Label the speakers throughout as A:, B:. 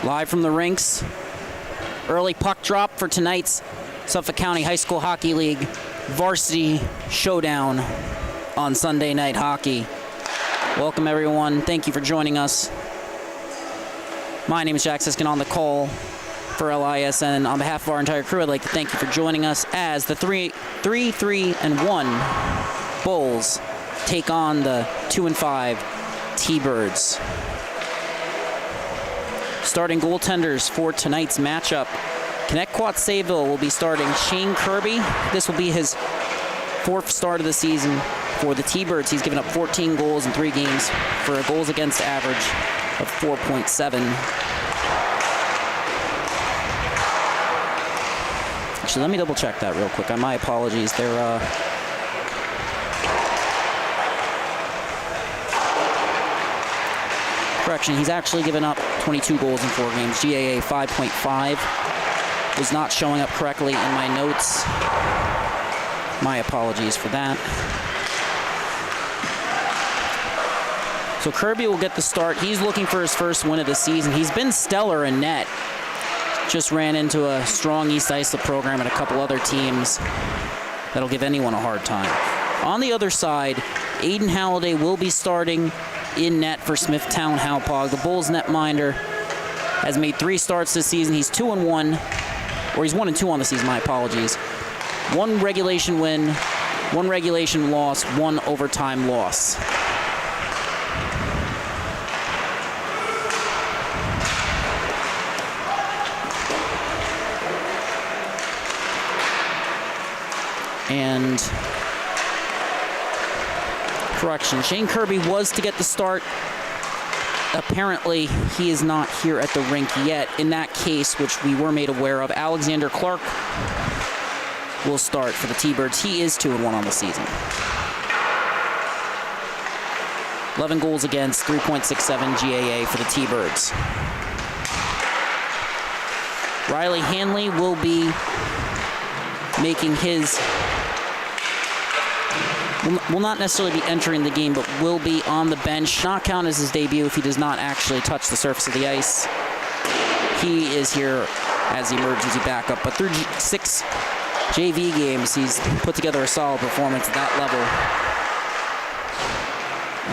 A: Live from the rinks, early puck drop for tonight's Suffolk County High School Hockey League Varsity Showdown on Sunday Night Hockey. Welcome everyone, thank you for joining us. My name is Jack Siskin on the call for LISN. On behalf of our entire crew, I'd like to thank you for joining us as the 3-3-1 Bulls take on the 2-5 T-Birds. Starting goaltenders for tonight's matchup. Connetquot Sayville will be starting Shane Kirby. This will be his 4th start of the season for the T-Birds. He's given up 14 goals in 3 games for a goals against average of 4.7. Actually, let me double check that real quick. My apologies. Correction, he's actually given up 22 goals in 4 games. GAA 5.5. Was not showing up correctly in my notes. My apologies for that. So Kirby will get the start. He's looking for his first win of the season. He's been stellar in net. Just ran into a strong East Islip program and a couple other teams that'll give anyone a hard time. On the other side, Aiden Halliday will be starting in net for Smithtown Hauppauge. The Bulls netminder has made 3 starts this season. He's 2-1, or he's 1-2 on the season, my apologies. 1 regulation win, 1 regulation loss, 1 overtime loss. And correction, Shane Kirby was to get the start. Apparently, he is not here at the rink yet. In that case, which we were made aware of, Alexander Clark will start for the T-Birds. He is 2-1 on the season. 11 goals against, 3.67 GAA for the T-Birds. Riley Hanley will be making his... will not necessarily be entering the game, but will be on the bench. Not count as his debut if he does not actually touch the surface of the ice. He is here as the emergency backup, but through 6 JV games, he's put together a solid performance at that level.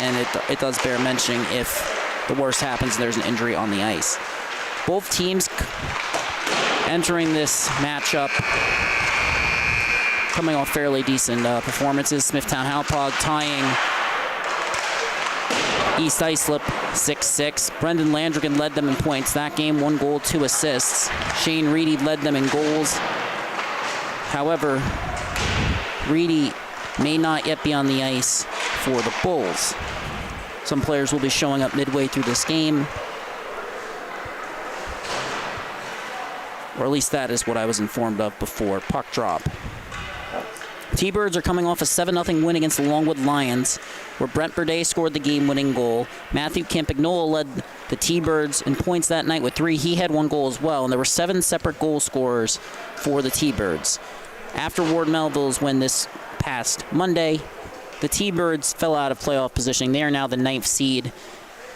A: And it does bear mentioning if the worst happens and there's an injury on the ice. Both teams entering this matchup coming off fairly decent performances. Smithtown Hauppauge tying East Islip 6-6. Brendan Landrigan led them in points that game, 1 goal, 2 assists. Shane Reedy led them in goals. However, Reedy may not yet be on the ice for the Bulls. Some players will be showing up midway through this game. Or at least that is what I was informed of before puck drop. T-Birds are coming off a 7-0 win against the Longwood Lions, where Brent Burdett scored the game-winning goal. Matthew Campagnola led the T-Birds in points that night with 3. He had 1 goal as well, and there were 7 separate goal scorers for the T-Birds. After Ward Melville's win this past Monday, the T-Birds fell out of playoff positioning. They are now the 9th seed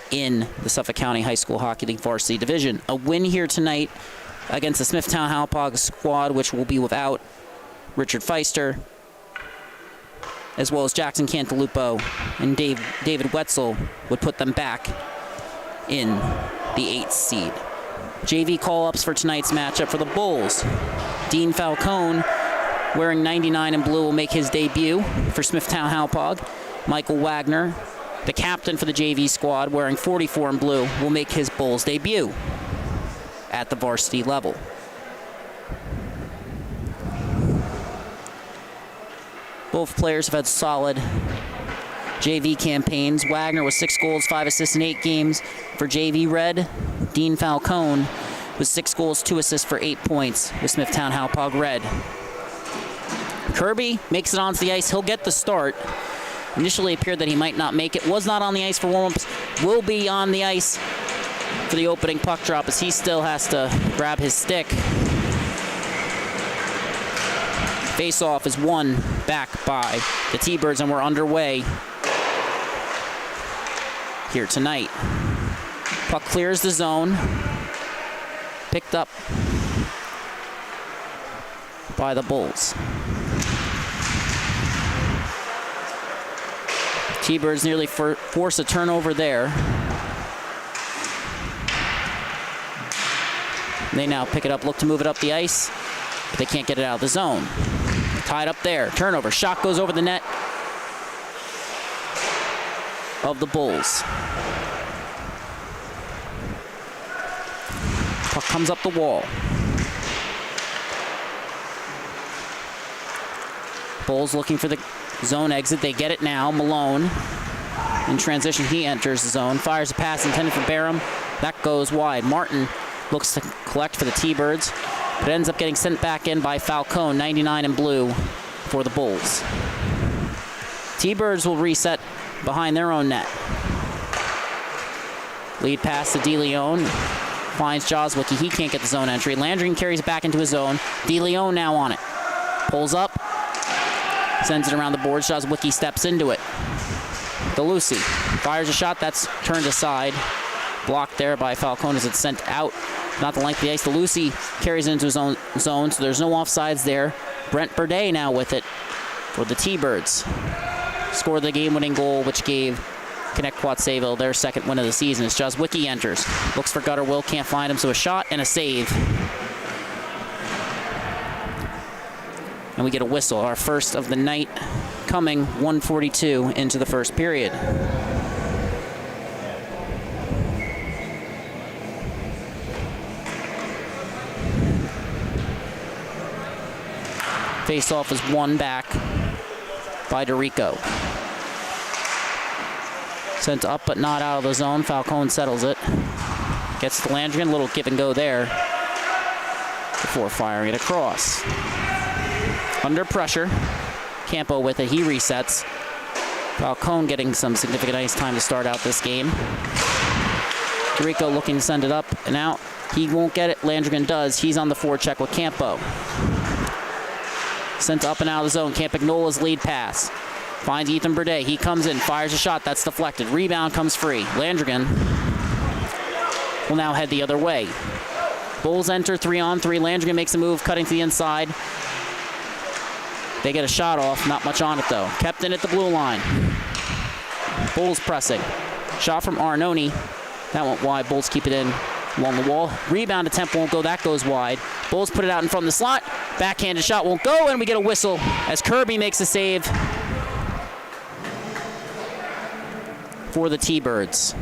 A: in the Suffolk County High School Hockey League Varsity Division. A win here tonight against the Smithtown Hauppauge squad, which will be without Richard Feister, as well as Jackson Cantalupo and David Wetzel, would put them back in the 8th seed. JV call-ups for tonight's matchup for the Bulls. Dean Falcone, wearing 99 in blue, will make his debut for Smithtown Hauppauge. Michael Wagner, the captain for the JV squad, wearing 44 in blue, will make his Bulls debut at the varsity level. Both players have had solid JV campaigns. Wagner with 6 goals, 5 assists in 8 games for JV Red. Dean Falcone with 6 goals, 2 assists for 8 points with Smithtown Hauppauge Red. Kirby makes it onto the ice. He'll get the start. Initially appeared that he might not make it. Was not on the ice for warm-ups. Will be on the ice for the opening puck drop as he still has to grab his stick. Face-off is won back by the T-Birds, and we're underway here tonight. Puck clears the zone. picked up by the Bulls. T-Birds nearly force a turnover there. They now pick it up, look to move it up the ice, but they can't get it out of the zone. Tied up there, turnover, shot goes over the net of the Bulls. Puck comes up the wall. Bulls looking for the zone exit. They get it now. Malone in transition. He enters the zone. Fires a pass intended for Barham. That goes wide. Martin looks to collect for the T-Birds, but ends up getting sent back in by Falcone, 99 in blue for the Bulls. T-Birds will reset behind their own net. Lead pass to DeLeon. Finds Joswicki. He can't get the zone entry. Landry carries it back into his zone. DeLeon now on it. Pulls up. Sends it around the boards. Joswicki steps into it. DeLucy fires a shot that's turned aside. Blocked there by Falcone as it's sent out. Not the length of the ice. DeLucy carries it into his own zone, so there's no offsides there. Brent Burdett now with it for the T-Birds. Scored the game-winning goal, which gave Connetquot Sayville their second win of the season as Joswicki enters. Looks for Gutter Will, can't find him, so a shot and a save. And we get a whistle, our first of the night, coming 1:42 into the first period. Face-off is won back by DeRico. Sent up but not out of the zone. Falcone settles it. Gets to Landrigan, a little give and go there before firing it across. Under pressure, Campo with it, he resets. Falcone getting some significant ice time to start out this game. DeRico looking to send it up and out. He won't get it, Landrigan does. He's on the forecheck with Campo. Sent up and out of the zone. Campagnola's lead pass. Finds Ethan Burdett. He comes in, fires a shot. That's deflected. Rebound comes free. Landrigan will now head the other way. Bulls enter 3-on-3. Landrigan makes a move, cutting to the inside. They get a shot off. Not much on it, though. Kept in at the blue line. Bulls pressing. Shot from Arnone. That went wide. Bulls keep it in along the wall. Rebound attempt won't go. That goes wide. Bulls put it out in front of the slot. Backhanded shot won't go, and we get a whistle as Kirby makes a save for the T-Birds.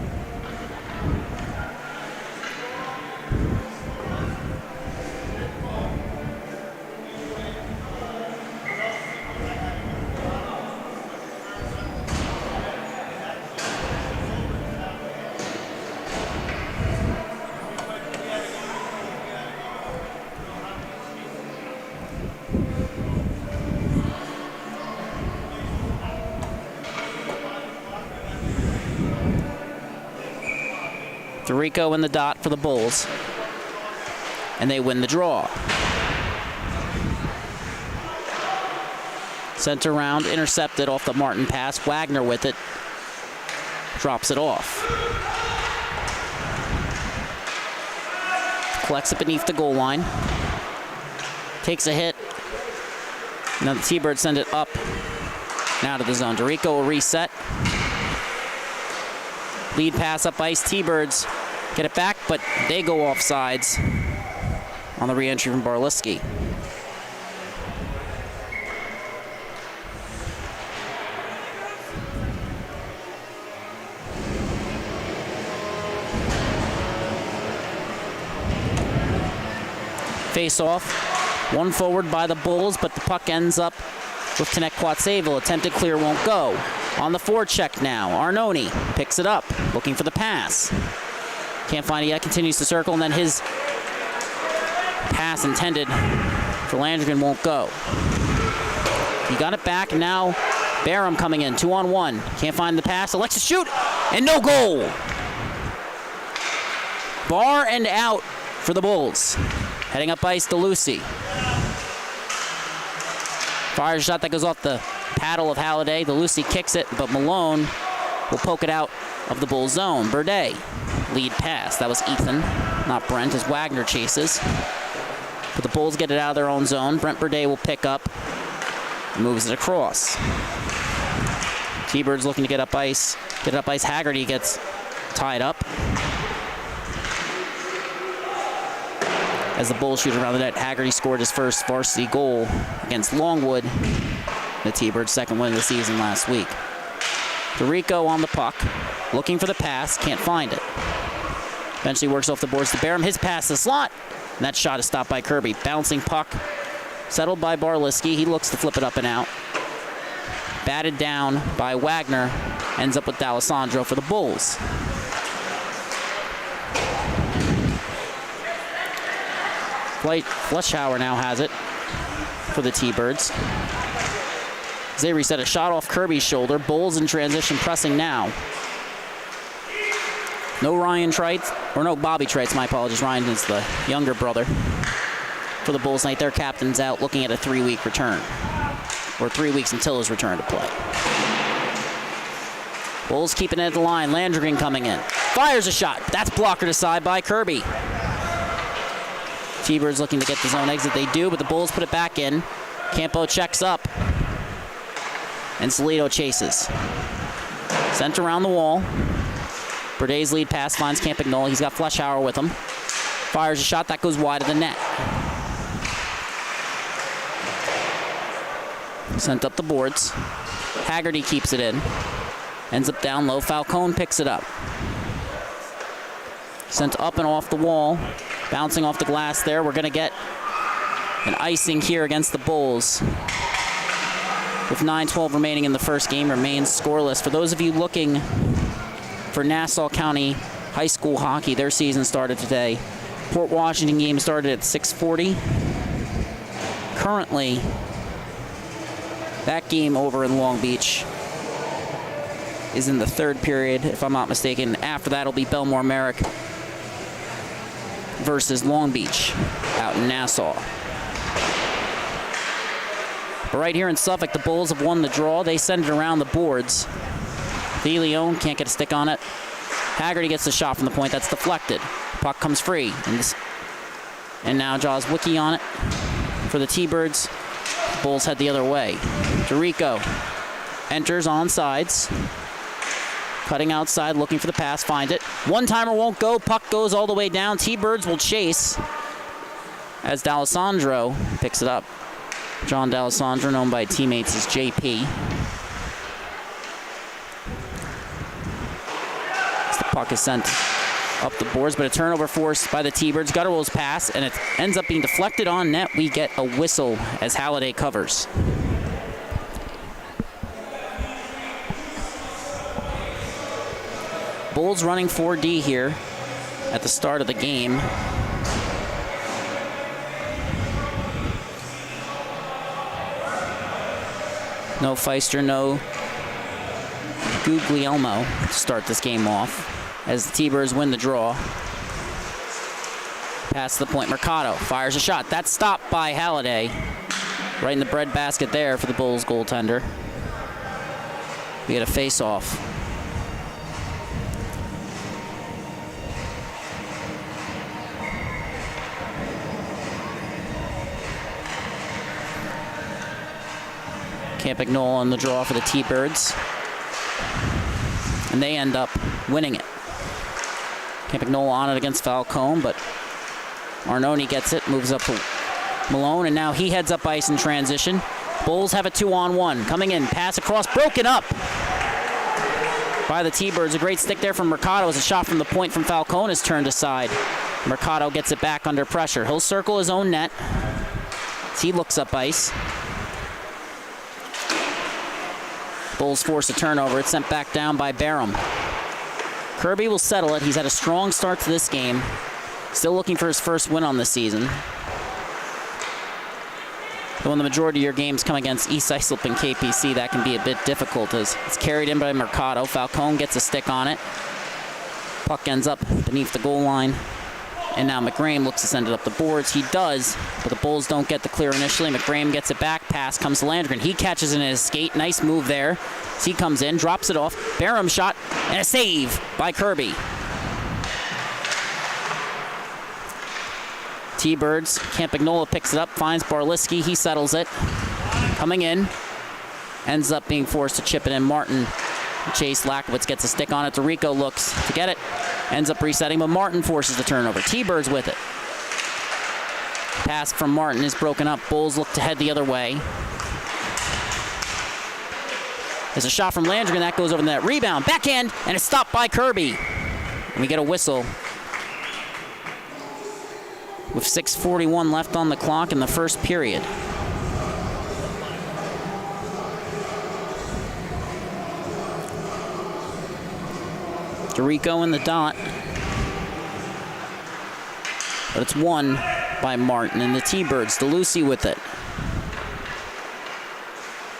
A: DeRico in the dot for the Bulls, and they win the draw. Sent around, intercepted off the Martin pass. Wagner with it, drops it off. Collects it beneath the goal line. Takes a hit. Now the T-Birds send it up and out of the zone. DeRico will reset. Lead pass up ice. T-Birds get it back, but they go off sides on the re-entry from Barliski. Face off. One forward by the Bulls, but the puck ends up with Connetquot Sayville. Attempted clear won't go. On the forecheck now, Arnone picks it up, looking for the pass. Can't find it yet, continues to circle, and then his pass intended for Landrigan won't go. He got it back, now Barham coming in, 2-on-1. Can't find the pass, elects to shoot, and no goal. Bar and out for the Bulls. Heading up ice to Lucy. Fires a shot that goes off the paddle of Halliday. The Lucy kicks it, but Malone will poke it out of the Bulls zone. Burdett lead pass. That was Ethan, not Brent, as Wagner chases. But the Bulls get it out of their own zone. Brent Burdett will pick up, moves it across. T-Birds looking to get up ice. Haggerty gets tied up. As the Bulls shoot around the net, Haggerty scored his first varsity goal against Longwood, the T-Birds' second win of the season last week. DeRico on the puck, looking for the pass, can't find it. Eventually works off the boards to Barham. His pass to the slot. And that shot is stopped by Kirby. Bouncing puck, settled by Barliski. He looks to flip it up and out. Batted down by Wagner. Ends up with D'Alessandro for the Bulls. Flushauer now has it for the T-Birds. They reset a shot off Kirby's shoulder. Bulls in transition, pressing now. No Ryan Trites, or no Bobby Trites, my apologies. Ryan is the younger brother for the Bulls tonight. Their captain's out, looking at a 3-week return, or 3 weeks until his return to play. Bulls keeping it at the line. Landrigan coming in. Fires a shot. That's blockered aside by Kirby. T-Birds looking to get the zone exit. They do, but the Bulls put it back in. Campo checks up. And Salito chases. Sent around the wall. Burdett's lead pass finds Campagnolo. He's got Flushauer with him. Fires a shot that goes wide of the net. Sent up the boards. Haggerty keeps it in. Ends up down low. Falcone picks it up. Sent up and off the wall. Bouncing off the glass there. We're going to get an icing here against the Bulls. With 9:12 remaining in the first game, remains scoreless. For those of you looking for Nassau County High School hockey, their season started today. Port Washington game started at 6:40. Currently, that game over in Long Beach is in the third period, if I'm not mistaken. After that, it'll be Belmore Merrick versus Long Beach out in Nassau. But right here in Suffolk, the Bulls have won the draw. They send it around the boards. DeLeon can't get a stick on it. Haggerty gets the shot from the point. That's deflected. Puck comes free. And now Jaws Wiki on it for the T-Birds. The Bulls head the other way. DeRico enters on sides. Cutting outside, looking for the pass, finds it. One-timer won't go. Puck goes all the way down. T-Birds will chase as D'Alessandro picks it up. John D'Alessandro, known by teammates as JP. As the puck is sent up the boards, but a turnover forced by the T-Birds. Gutterwell's pass, and it ends up being deflected on net. We get a whistle as Halliday covers. Bulls running 4D here at the start of the game. No Feister, no Guglielmo to start this game off as the T-Birds win the draw. Pass to the point, Mercado fires a shot. That's stopped by Halliday. Right in the breadbasket there for the Bulls goaltender. We get a face-off. Campagnolo on the draw for the T-Birds. And they end up winning it. Campagnolo on it against Falcone, but Arnone gets it, moves up to Malone, and now he heads up ice in transition. Bulls have a 2-on-1. Coming in, pass across, broken up by the T-Birds. A great stick there from Mercado as a shot from the point from Falcone is turned aside. Mercado gets it back under pressure. He'll circle his own net as he looks up ice. Bulls force a turnover. It's sent back down by Barham. Kirby will settle it. He's had a strong start to this game. Still looking for his first win on the season. But when the majority of your games come against East Islip and KPC, that can be a bit difficult as it's carried in by Mercado. Falcone gets a stick on it. Puck ends up beneath the goal line. And now McGrame looks to send it up the boards. He does, but the Bulls don't get the clear initially. McGrame gets it back. Pass comes to Landgren. He catches it in his skate. Nice move there. As he comes in, drops it off. Barham shot, and a save by Kirby. T-Birds, Campagnola picks it up, finds Barliski, he settles it. Coming in, ends up being forced to chip it in. Martin, Chase Lakowitz gets a stick on it. DeRico looks to get it, ends up resetting, but Martin forces the turnover. T-Birds with it. Pass from Martin is broken up. Bulls look to head the other way. There's a shot from Landrigan. That goes over the net. Rebound, backhand, and it's stopped by Kirby. And we get a whistle. With 6:41 left on the clock in the first period. DeRico in the dot. But it's won by Martin and the T-Birds. DeLucy with it.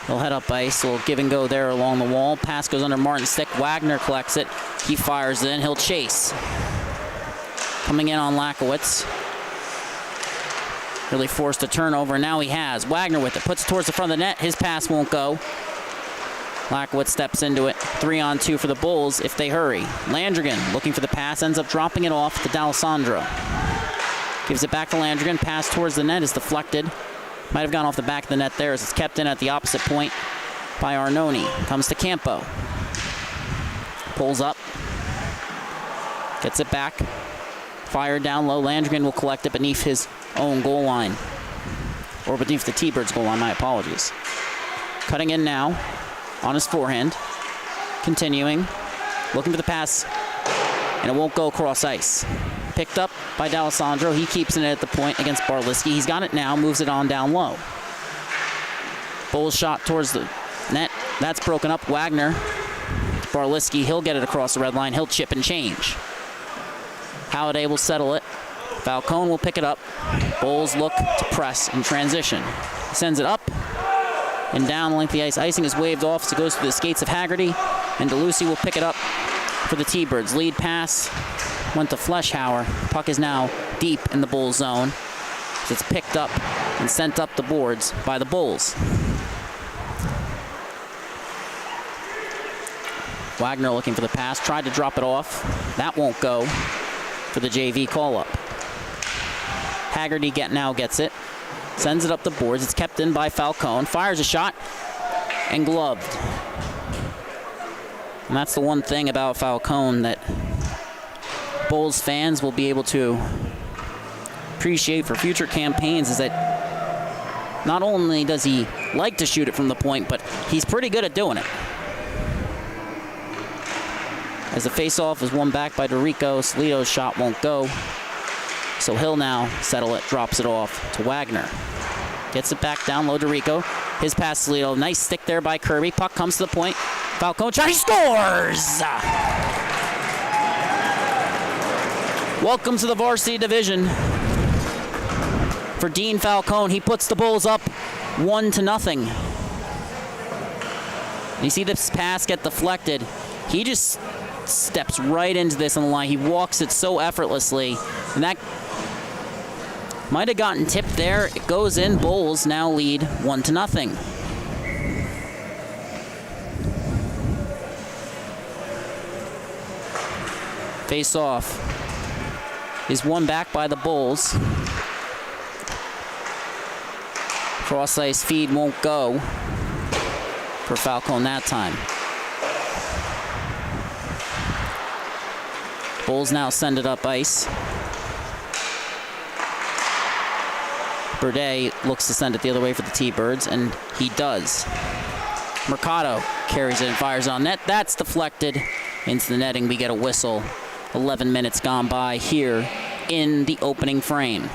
A: He'll head up ice. A little give and go there along the wall. Pass goes under Martin's stick. Wagner collects it. He fires it in. He'll chase. Coming in on Lakowitz. Really forced a turnover. Now he has. Wagner with it. Puts it towards the front of the net. His pass won't go. Lakowitz steps into it. 3-on-2 for the Bulls if they hurry. Landrigan looking for the pass. Ends up dropping it off to D'Alessandro. Gives it back to Landrigan. Pass towards the net is deflected. Might have gone off the back of the net there as it's kept in at the opposite point by Arnone. Comes to Campo. Pulls up. Gets it back. Fired down low. Landrigan will collect it beneath his own goal line. Or beneath the T-Birds goal line, my apologies. Cutting in now on his forehand. Continuing. Looking for the pass. And it won't go across ice. Picked up by D'Alessandro. He keeps it at the point against Barliski. He's got it now, moves it on down low. Bulls shot towards the net. That's broken up. Wagner. Barliski, he'll get it across the red line. He'll chip and change. Halliday will settle it. Falcone will pick it up. Bulls look to press in transition. He sends it up and down the length of the ice. Icing is waved off, so it goes to the skates of Haggerty. And DeLucy will pick it up for the T-Birds. Lead pass went to Fleischhauer. Puck is now deep in the Bulls zone. So it's picked up and sent up the boards by the Bulls. Wagner looking for the pass. Tried to drop it off. That won't go for the JV call-up. Haggerty now gets it. Sends it up the boards. It's kept in by Falcone. Fires a shot and gloved. And that's the one thing about Falcone that Bulls fans will be able to appreciate for future campaigns, is that not only does he like to shoot it from the point, but he's pretty good at doing it. As the face-off is won back by DeRico, Salito's shot won't go. So he'll now settle it, drops it off to Wagner. Gets it back down low, DeRico. His pass to Salito. Nice stick there by Kirby. Puck comes to the point. Falcone tries, he scores! Welcome to the varsity division. For Dean Falcone, he puts the Bulls up 1-0. You see this pass get deflected. He just steps right into this on the line. He walks it so effortlessly. And that might have gotten tipped there. It goes in. Bulls now lead 1-0. Face off is won back by the Bulls. Cross ice feed won't go for Falcone that time. Bulls now send it up ice. Burde looks to send it the other way for the T-Birds, and he does. Mercado carries it and fires on net. That's deflected into the netting. We get a whistle. 11 minutes gone by here in the opening frame.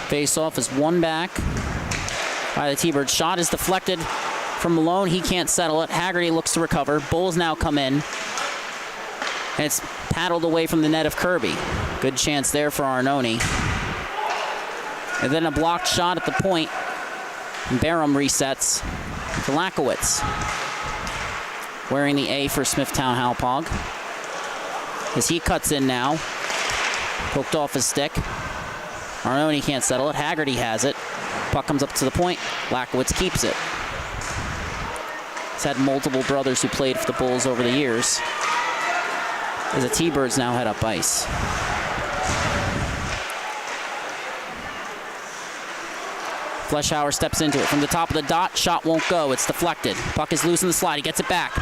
A: Face-off is won back by the T-Birds. Shot is deflected from Malone. He can't settle it. Haggerty looks to recover. Bulls now come in. And it's paddled away from the net of Kirby. Good chance there for Arnone. And then a blocked shot at the point. Barham resets to Lakowitz. Wearing the A for Smithtown Hauppauge. As he cuts in now. Poked off his stick. Arnone can't settle it. Haggerty has it. Puck comes up to the point. Lakowitz keeps it. He's had multiple brothers who played for the Bulls over the years. As the T-Birds now head up ice. Fleischhauer steps into it from the top of the dot. Shot won't go. It's deflected. Puck is loose in the slide. He gets it back.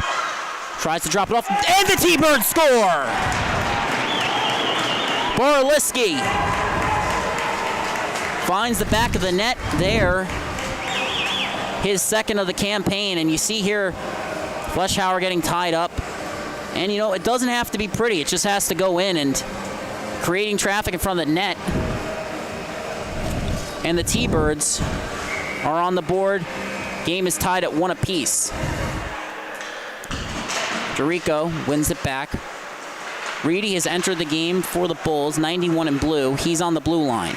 A: Tries to drop it off. And the T-Birds score! Boroliski finds the back of the net there. His second of the campaign. And you see here Fleischhauer getting tied up. And, you know, it doesn't have to be pretty. It just has to go in, and creating traffic in front of the net. And the T-Birds are on the board. Game is tied at 1 apiece. Dorico wins it back. Reedy has entered the game for the Bulls, 91 in blue. He's on the blue line.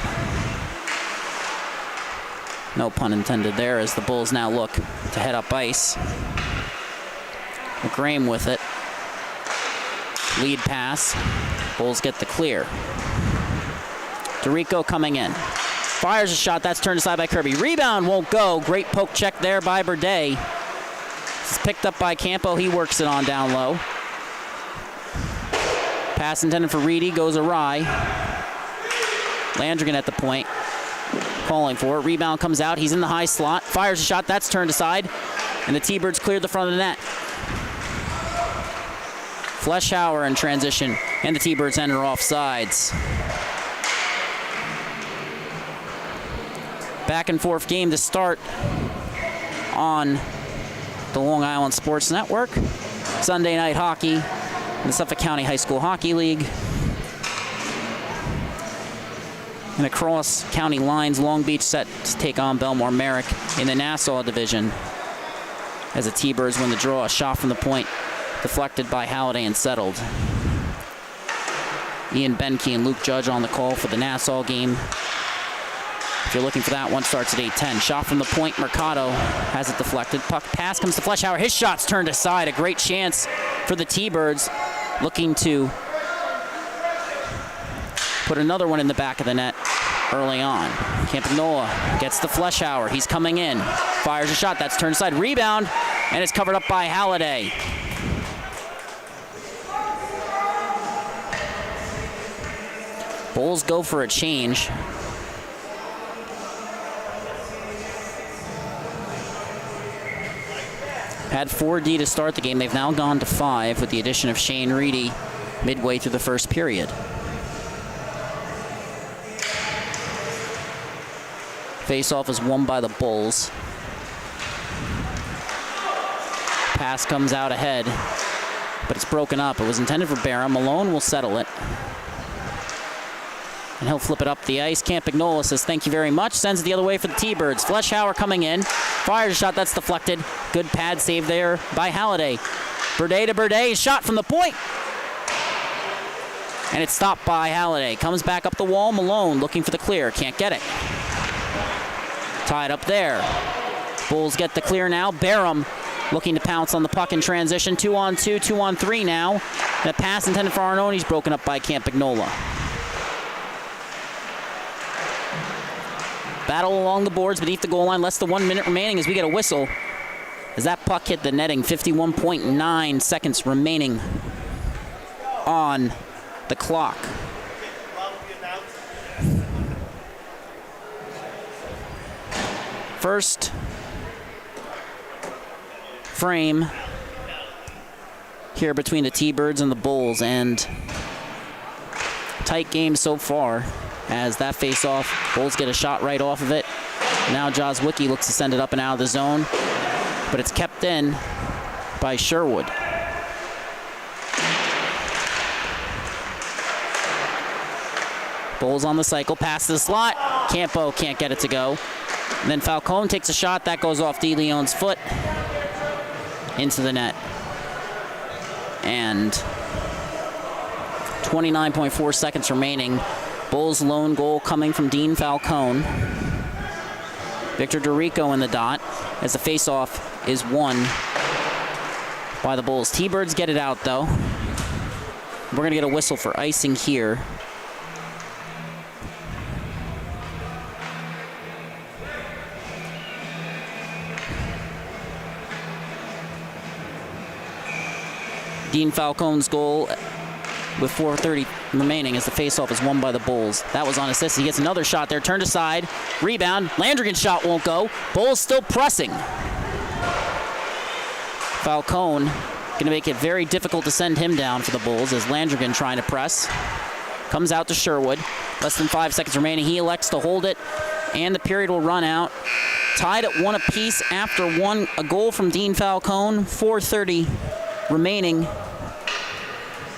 A: No pun intended there, as the Bulls now look to head up ice. Graham with it. Lead pass. Bulls get the clear. Dorico coming in. Fires a shot. That's turned aside by Kirby. Rebound won't go. Great poke check there by Berde. It's picked up by Campo. He works it on down low. Pass intended for Reedy goes awry. Landrigan at the point. Calling for it. Rebound comes out. He's in the high slot. Fires a shot. That's turned aside. And the T-Birds cleared the front of the net. Fleischhauer in transition. And the T-Birds enter off sides. Back and forth game to start on the Long Island Sports Network. Sunday night hockey in the Suffolk County High School Hockey League. And across county lines, Long Beach set to take on Belmore Merrick in the Nassau division. As the T-Birds win the draw, a shot from the point deflected by Halliday and settled. Ian Benke and Luke Judge on the call for the Nassau game. If you're looking for that one, starts at 8:10. Shot from the point, Mercado has it deflected. Puck pass comes to Fleischhauer. His shot's turned aside. A great chance for the T-Birds, looking to put another one in the back of the net early on. Campagnola gets to Fleischhauer. He's coming in. Fires a shot. That's turned aside. Rebound, and it's covered up by Halliday. Bulls go for a change. Had 4D to start the game. They've now gone to 5 with the addition of Shane Reedy midway through the first period. Face-off is won by the Bulls. Pass comes out ahead, but it's broken up. It was intended for Barham. Malone will settle it. And he'll flip it up the ice. Campagnola says thank you very much. Sends it the other way for the T-Birds. Fleischhauer coming in. Fires a shot. That's deflected. Good pad save there by Halliday. Berde to Berde. Shot from the point. And it's stopped by Halliday. Comes back up the wall. Malone looking for the clear. Can't get it. Tied up there. Bulls get the clear now. Barham looking to pounce on the puck in transition. 2-on-2, 2-on-3 now. The pass intended for Arnone's broken up by Campagnola. Battle along the boards beneath the goal line. Less than 1 minute remaining as we get a whistle. As that puck hit the netting. 51.9 seconds remaining on the clock. First frame here between the T-Birds and the Bulls, and tight game so far. As that face-off, Bulls get a shot right off of it. Now Jozwicki looks to send it up and out of the zone, but it's kept in by Sherwood. Bulls on the cycle, pass to the slot. Campo can't get it to go. And then Falcone takes a shot. That goes off DeLeon's foot into the net. And 29.4 seconds remaining. Bulls' lone goal coming from Dean Falcone. Victor Dorico in the dot as the faceoff is won by the Bulls. T-Birds get it out, though. We're going to get a whistle for icing here Dean Falcone's goal with 4:30 remaining as the faceoff is won by the Bulls. That was unassisted. He gets another shot there, turned aside, rebound. Landrigan's shot won't go. Bulls still pressing. Falcone going to make it very difficult to send him down for the Bulls as Landrigan trying to press. Comes out to Sherwood. Less than 5 seconds remaining. He elects to hold it, and the period will run out. Tied at 1 apiece after a goal from Dean Falcone. 4:30 remaining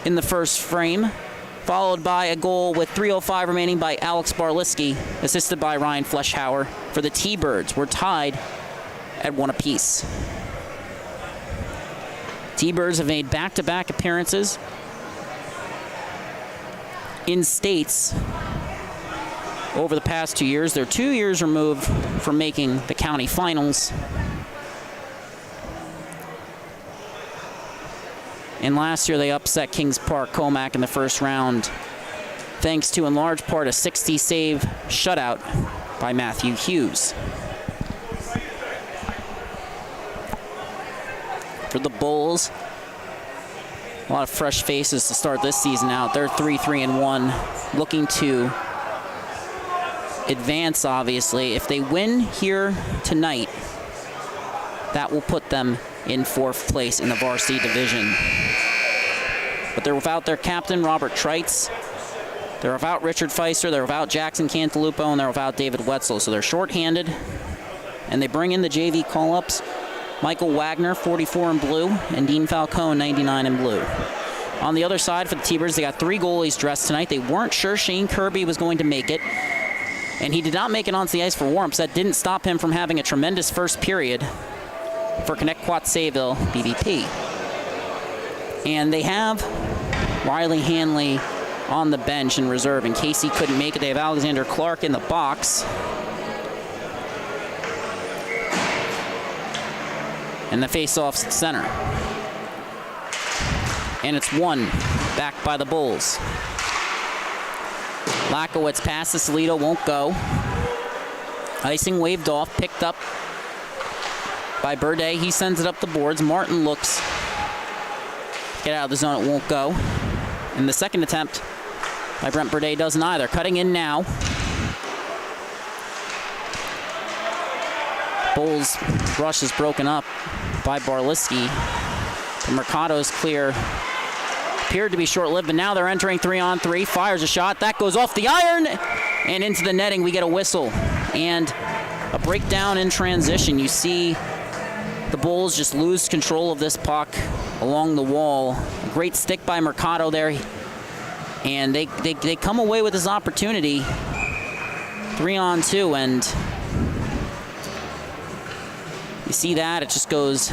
A: in the first frame, followed by a goal with 3:05 remaining by Alex Barliski, assisted by Ryan Fleschhauer for the T-Birds. We're tied at 1 apiece. T-Birds have made back-to-back appearances in states over the past 2 years. They're 2 years removed from making the county finals. And last year they upset Kings Park Comac in the first round, thanks to in large part a 60-save shutout by Matthew Hughes. For the Bulls, a lot of fresh faces to start this season out. They're 3-3-1, looking to advance, obviously. If they win here tonight, that will put them in 4th place in the varsity division. But they're without their captain, Robert Treitz. They're without Richard Feister. They're without Jackson Cantalupo, and they're without David Wetzel. So they're shorthanded, and they bring in the JV call-ups. Michael Wagner, 44 in blue, and Dean Falcone, 99 in blue. On the other side for the T-Birds, they got 3 goalies dressed tonight. They weren't sure Shane Kirby was going to make it, and he did not make it onto the ice for warmth. That didn't stop him from having a tremendous first period for Connetquot Sayville BBP. And they have Riley Hanley on the bench in reserve in case he couldn't make it. They have Alexander Clark in the box. And the face-off's center. And it's won back by the Bulls. Lakowitz passes to Salito, won't go. Icing waved off, picked up by Burde. He sends it up the boards. Martin looks. Get out of the zone, it won't go. And the second attempt by Brent Burde doesn't either. Cutting in now. Bulls rush is broken up by Barliski. The Mercado's clear. Appeared to be short-lived, but now they're entering 3-on-3. Fires a shot. That goes off the iron and into the netting. We get a whistle and a breakdown in transition. You see the Bulls just lose control of this puck along the wall. A great stick by Mercado there. And they come away with this opportunity. 3-on-2, and you see that. It just goes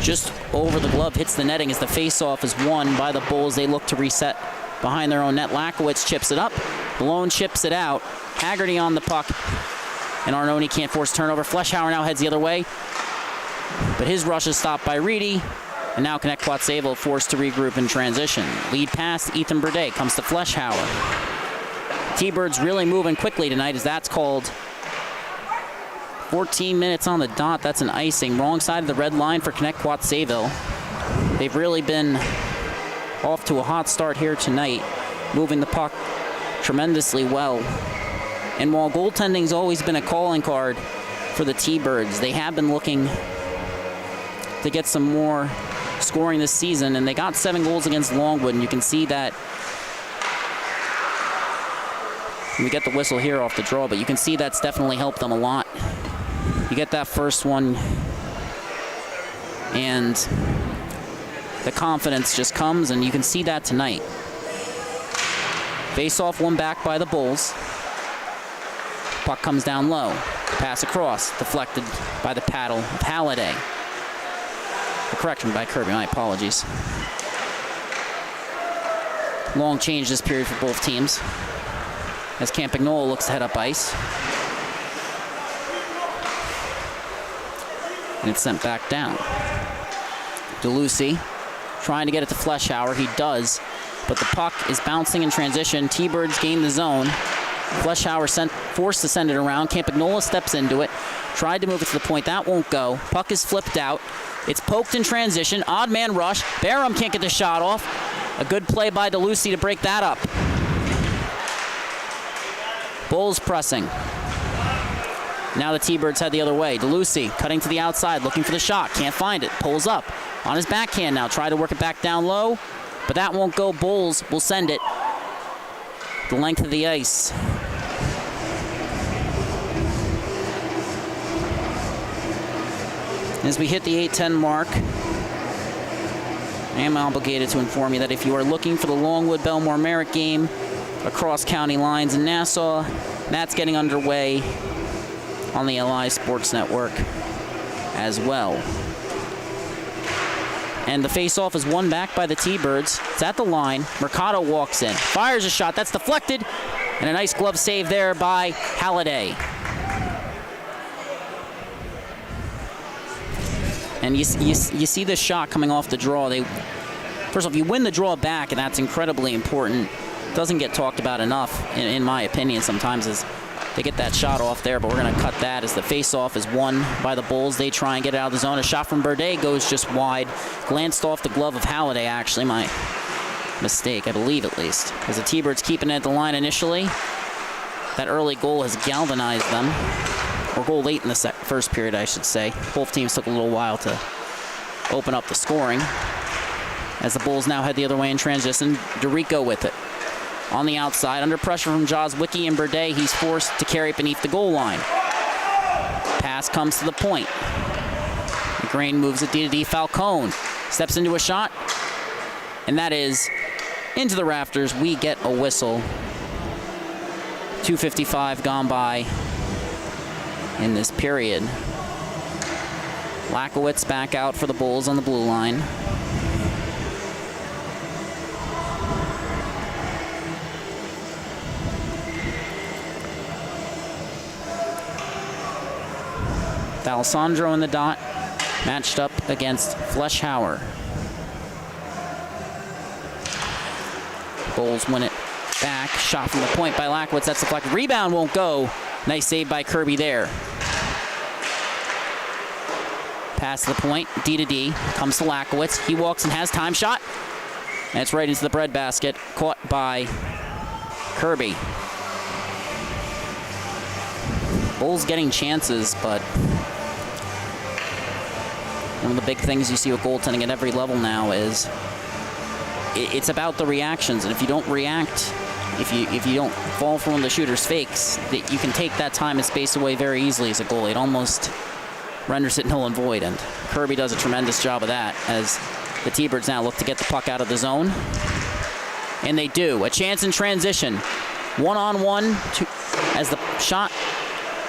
A: just over the glove, hits the netting as the face-off is won by the Bulls. They look to reset behind their own net. Lakowitz chips it up. Malone chips it out. Haggerty on the puck. And Arnone can't force turnover. Fleschhauer now heads the other way. But his rush is stopped by Reedy. And now Connetquot Sayville forced to regroup in transition. Lead pass, Ethan Burde comes to Fleschhauer. T-Birds really moving quickly tonight as that's called. 14 minutes on the dot. That's an icing. Wrong side of the red line for Connetquot Sayville. They've really been off to a hot start here tonight, moving the puck tremendously well. And while goaltending's always been a calling card for the T-Birds, they have been looking to get some more scoring this season, and they got 7 goals against Longwood, and you can see that. We get the whistle here off the draw, but you can see that's definitely helped them a lot. You get that first one, and the confidence just comes, and you can see that tonight. Face-off won back by the Bulls. Puck comes down low. Pass across, deflected by the paddle of Halliday. A correction by Kirby, my apologies. Long change this period for both teams, as Campagnola looks to head up ice. And it's sent back down. DeLucy trying to get it to Fleschhauer. He does, but the puck is bouncing in transition. T-Birds gain the zone. Fleschhauer forced to send it around. Campagnola steps into it. Tried to move it to the point. That won't go. Puck is flipped out. It's poked in transition. Odd man rush. Barham can't get the shot off. A good play by DeLucy to break that up. Bulls pressing. Now the T-Birds head the other way. DeLucy cutting to the outside, looking for the shot. Can't find it. Pulls up on his backhand now. Try to work it back down low, but that won't go. Bulls will send it the length of the ice. As we hit the 8:10 mark, I am obligated to inform you that if you are looking for the Longwood-Belmore-Merritt game across county lines in Nassau, that's getting underway on the LI Sports Network as well. And the face-off is won back by the T-Birds. It's at the line. Mercado walks in, fires a shot. That's deflected, and a nice glove save there by Halliday. And you see this shot coming off the draw. First off, you win the draw back, and that's incredibly important. Doesn't get talked about enough, in my opinion, sometimes, as they get that shot off there, but we're going to cut that as the face-off is won by the Bulls. They try and get it out of the zone. A shot from Berde goes just wide. Glanced off the glove of Halliday, actually. My mistake, I believe, at least. As the T-Birds keeping it at the line initially. That early goal has galvanized them. Or goal late in the first period, I should say. Both teams took a little while to open up the scoring. As the Bulls now head the other way in transition, DeRico with it. On the outside, under pressure from Joswicki and Berde, he's forced to carry it beneath the goal line. Pass comes to the point. McGrain moves it D to D. Falcone steps into a shot, and that is into the rafters. We get a whistle. 2:55 gone by in this period. Lakowitz back out for the Bulls on the blue line. Alessandro in the dot, matched up against Fleschhauer. Bulls win it back. Shot from the point by Lakowitz. That's deflected. Rebound won't go. Nice save by Kirby there. Pass to the point. D to D. Comes to Lakowitz. He walks and has time shot. And it's right into the breadbasket. Caught by Kirby. Bulls getting chances, but one of the big things you see with goaltending at every level now is it's about the reactions. And if you don't react, if you don't fall for one of the shooter's fakes, that you can take that time and space away very easily as a goalie. It almost renders it null and void. And Kirby does a tremendous job of that as the T-Birds now look to get the puck out of the zone. And they do. A chance in transition. One-on-one as the shot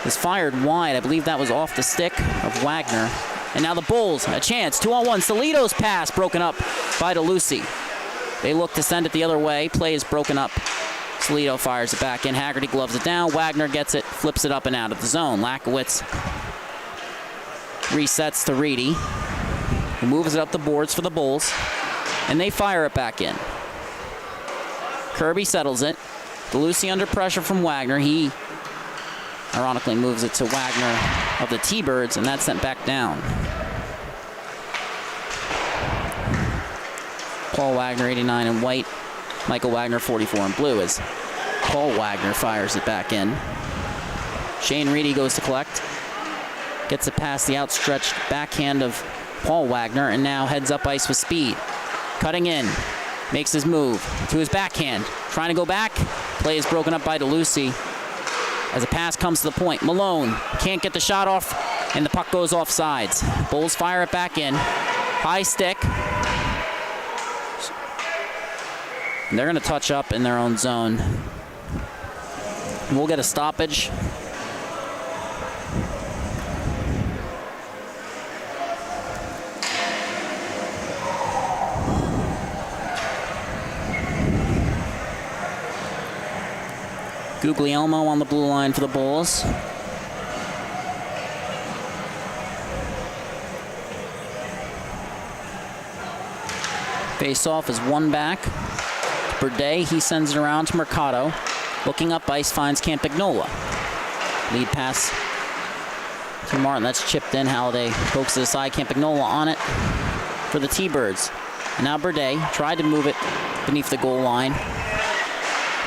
A: is fired wide. I believe that was off the stick of Wagner. And now the Bulls, a chance. 2-on-1. Salito's pass broken up by DeLucy. They look to send it the other way. Play is broken up. Salito fires it back in. Haggerty gloves it down. Wagner gets it, flips it up and out of the zone. Lakowitz resets to Reedy, who moves it up the boards for the Bulls. And they fire it back in. Kirby settles it. DeLucy under pressure from Wagner. He ironically moves it to Wagner of the T-Birds, and that's sent back down. Paul Wagner, 89 in white. Michael Wagner, 44 in blue, as Paul Wagner fires it back in. Shane Reedy goes to collect. Gets it past the outstretched backhand of Paul Wagner, and now heads up ice with speed. Cutting in. Makes his move to his backhand. Trying to go back. Play is broken up by DeLucy as a pass comes to the point. Malone can't get the shot off, and the puck goes off sides. Bulls fire it back in. High stick. And they're going to touch up in their own zone. We'll get a stoppage. Guglielmo on the blue line for the Bulls. Face-off is one back. Berde, he sends it around to Mercado. Looking up ice, finds Campagnola. Lead pass to Martin. That's chipped in. Halliday pokes to the side. Campagnola on it for the T-Birds. And now Burdett tried to move it beneath the goal line.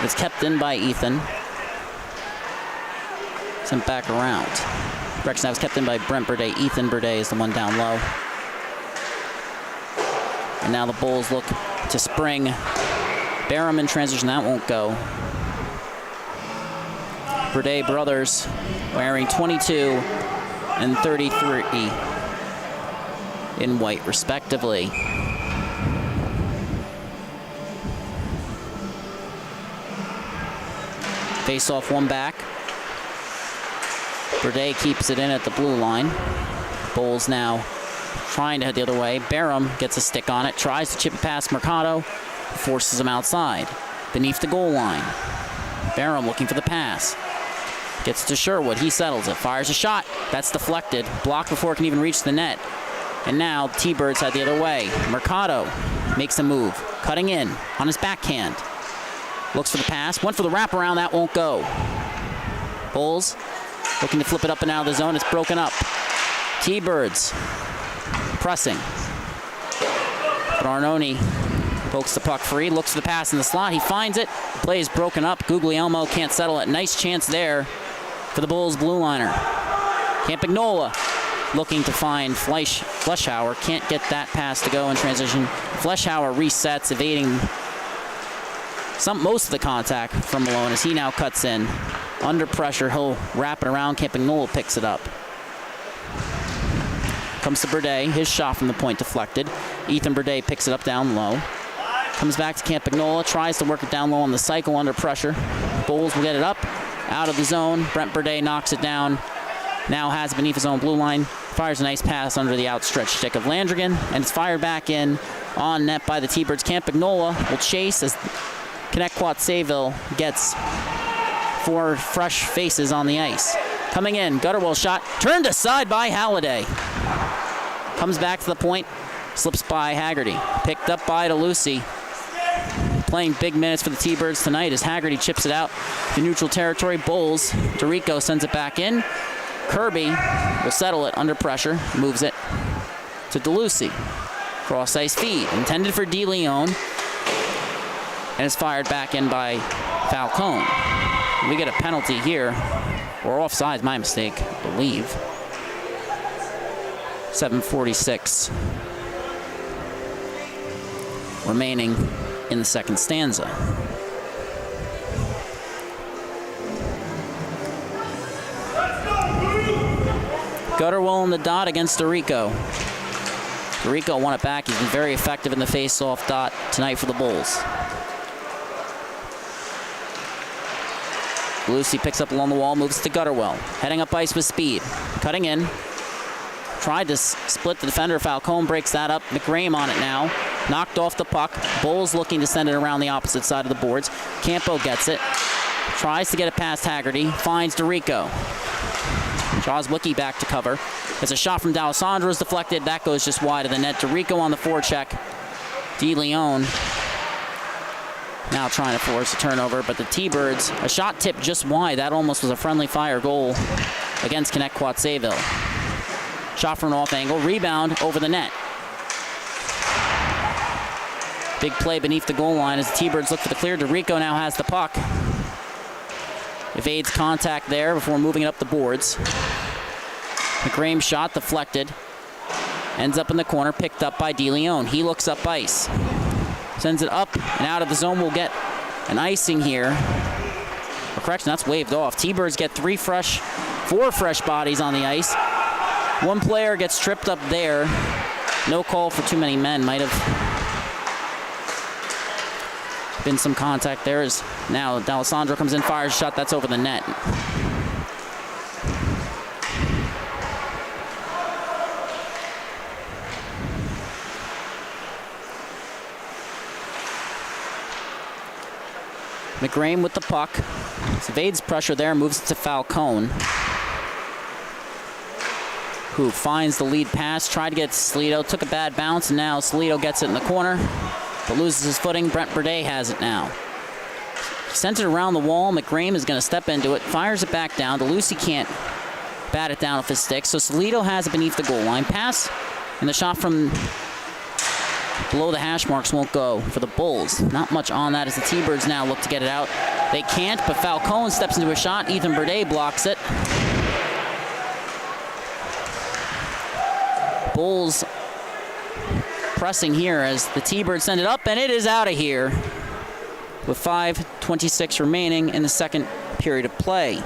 A: It's kept in by Ethan. Sent back around. Correction, that was kept in by Brent Burdett. Ethan Burdett is the one down low. And now the Bulls look to spring. Barham in transition, that won't go. Burdett brothers wearing 22 and 33 in white, respectively. Face off one back. Burdett keeps it in at the blue line. Bulls now trying to head the other way. Barham gets a stick on it, tries to chip it past Mercado, forces him outside, beneath the goal line. Barham looking for the pass. Gets to Sherwood, he settles it, fires a shot. That's deflected, blocked before it can even reach the net. And now T-Birds head the other way. Mercado makes a move, cutting in on his backhand. Looks for the pass, went for the wraparound, that won't go. Bulls looking to flip it up and out of the zone, it's broken up. T-Birds pressing. But Arnone pokes the puck free, looks for the pass in the slot, he finds it. Play is broken up, Guglielmo can't settle it. Nice chance there for the Bulls blue liner. Campagnola looking to find Fleischhauer, can't get that pass to go in transition. Fleischhauer resets, evading most of the contact from Malone as he now cuts in. Under pressure, he'll wrap it around. Campagnola picks it up. Comes to Burdett, his shot from the point deflected. Ethan Burdett picks it up down low. Comes back to Campagnola, tries to work it down low on the cycle under pressure. Bulls will get it up, out of the zone. Brent Burdett knocks it down. Now has it beneath his own blue line. Fires a nice pass under the outstretched stick of Landrigan, and it's fired back in on net by the T-Birds. Campagnola will chase as Connetquot Sayville gets 4 fresh faces on the ice. Coming in, Gutterwell shot, turned aside by Halliday. Comes back to the point, slips by Haggerty. Picked up by DeLucy. Playing big minutes for the T-Birds tonight as Haggerty chips it out to neutral territory. Bulls, DeRico sends it back in. Kirby will settle it under pressure, moves it to DeLucy. Cross-ice feed, intended for DeLeon, and is fired back in by Falcone. We get a penalty here, or offside, my mistake, I believe. 7:46 remaining in the second stanza. Gutterwell in the dot against DeRico. DeRico won it back. He's been very effective in the face-off dot tonight for the Bulls. Lucy picks up along the wall, moves to Gutterwell. Heading up ice with speed. Cutting in. Tried to split the defender. Falcone breaks that up. McRame on it now. Knocked off the puck. Bulls looking to send it around the opposite side of the boards. Campo gets it. Tries to get it past Haggerty. Finds DeRico. Draws Wicki back to cover. There's a shot from D'Alessandro is deflected. That goes just wide of the net. DeRico on the forecheck. DeLeon now trying to force a turnover, but the T-Birds, a shot tipped just wide. That almost was a friendly fire goal against Connetquot Sayville. Shot from an off angle. Rebound over the net. Big play beneath the goal line as the T-Birds look for the clear. DeRico now has the puck. Evades contact there before moving it up the boards. McRame's shot deflected. Ends up in the corner, picked up by DeLeon. He looks up ice. Sends it up and out of the zone. We'll get an icing here. Or correction, that's waved off. T-Birds get 4 fresh bodies on the ice. One player gets tripped up there. No call for too many men. Might have been some contact there. As now D'Alessandro comes in, fires a shot. That's over the net. McRame with the puck. Evades pressure there, moves it to Falcone, who finds the lead pass, tried to get to Salido, took a bad bounce, and now Salido gets it in the corner, but loses his footing. Brent Burdett has it now. Sends it around the wall. McRame is going to step into it, fires it back down. DeLucy can't bat it down off his stick. So Salito has it beneath the goal line. Pass, and the shot from below the hash marks won't go for the Bulls. Not much on that as the T-Birds now look to get it out. They can't, but Falcone steps into a shot. Ethan Burdett blocks it. Bulls pressing here as the T-Birds send it up, and it is out of here with 5:26 remaining in the second period of play.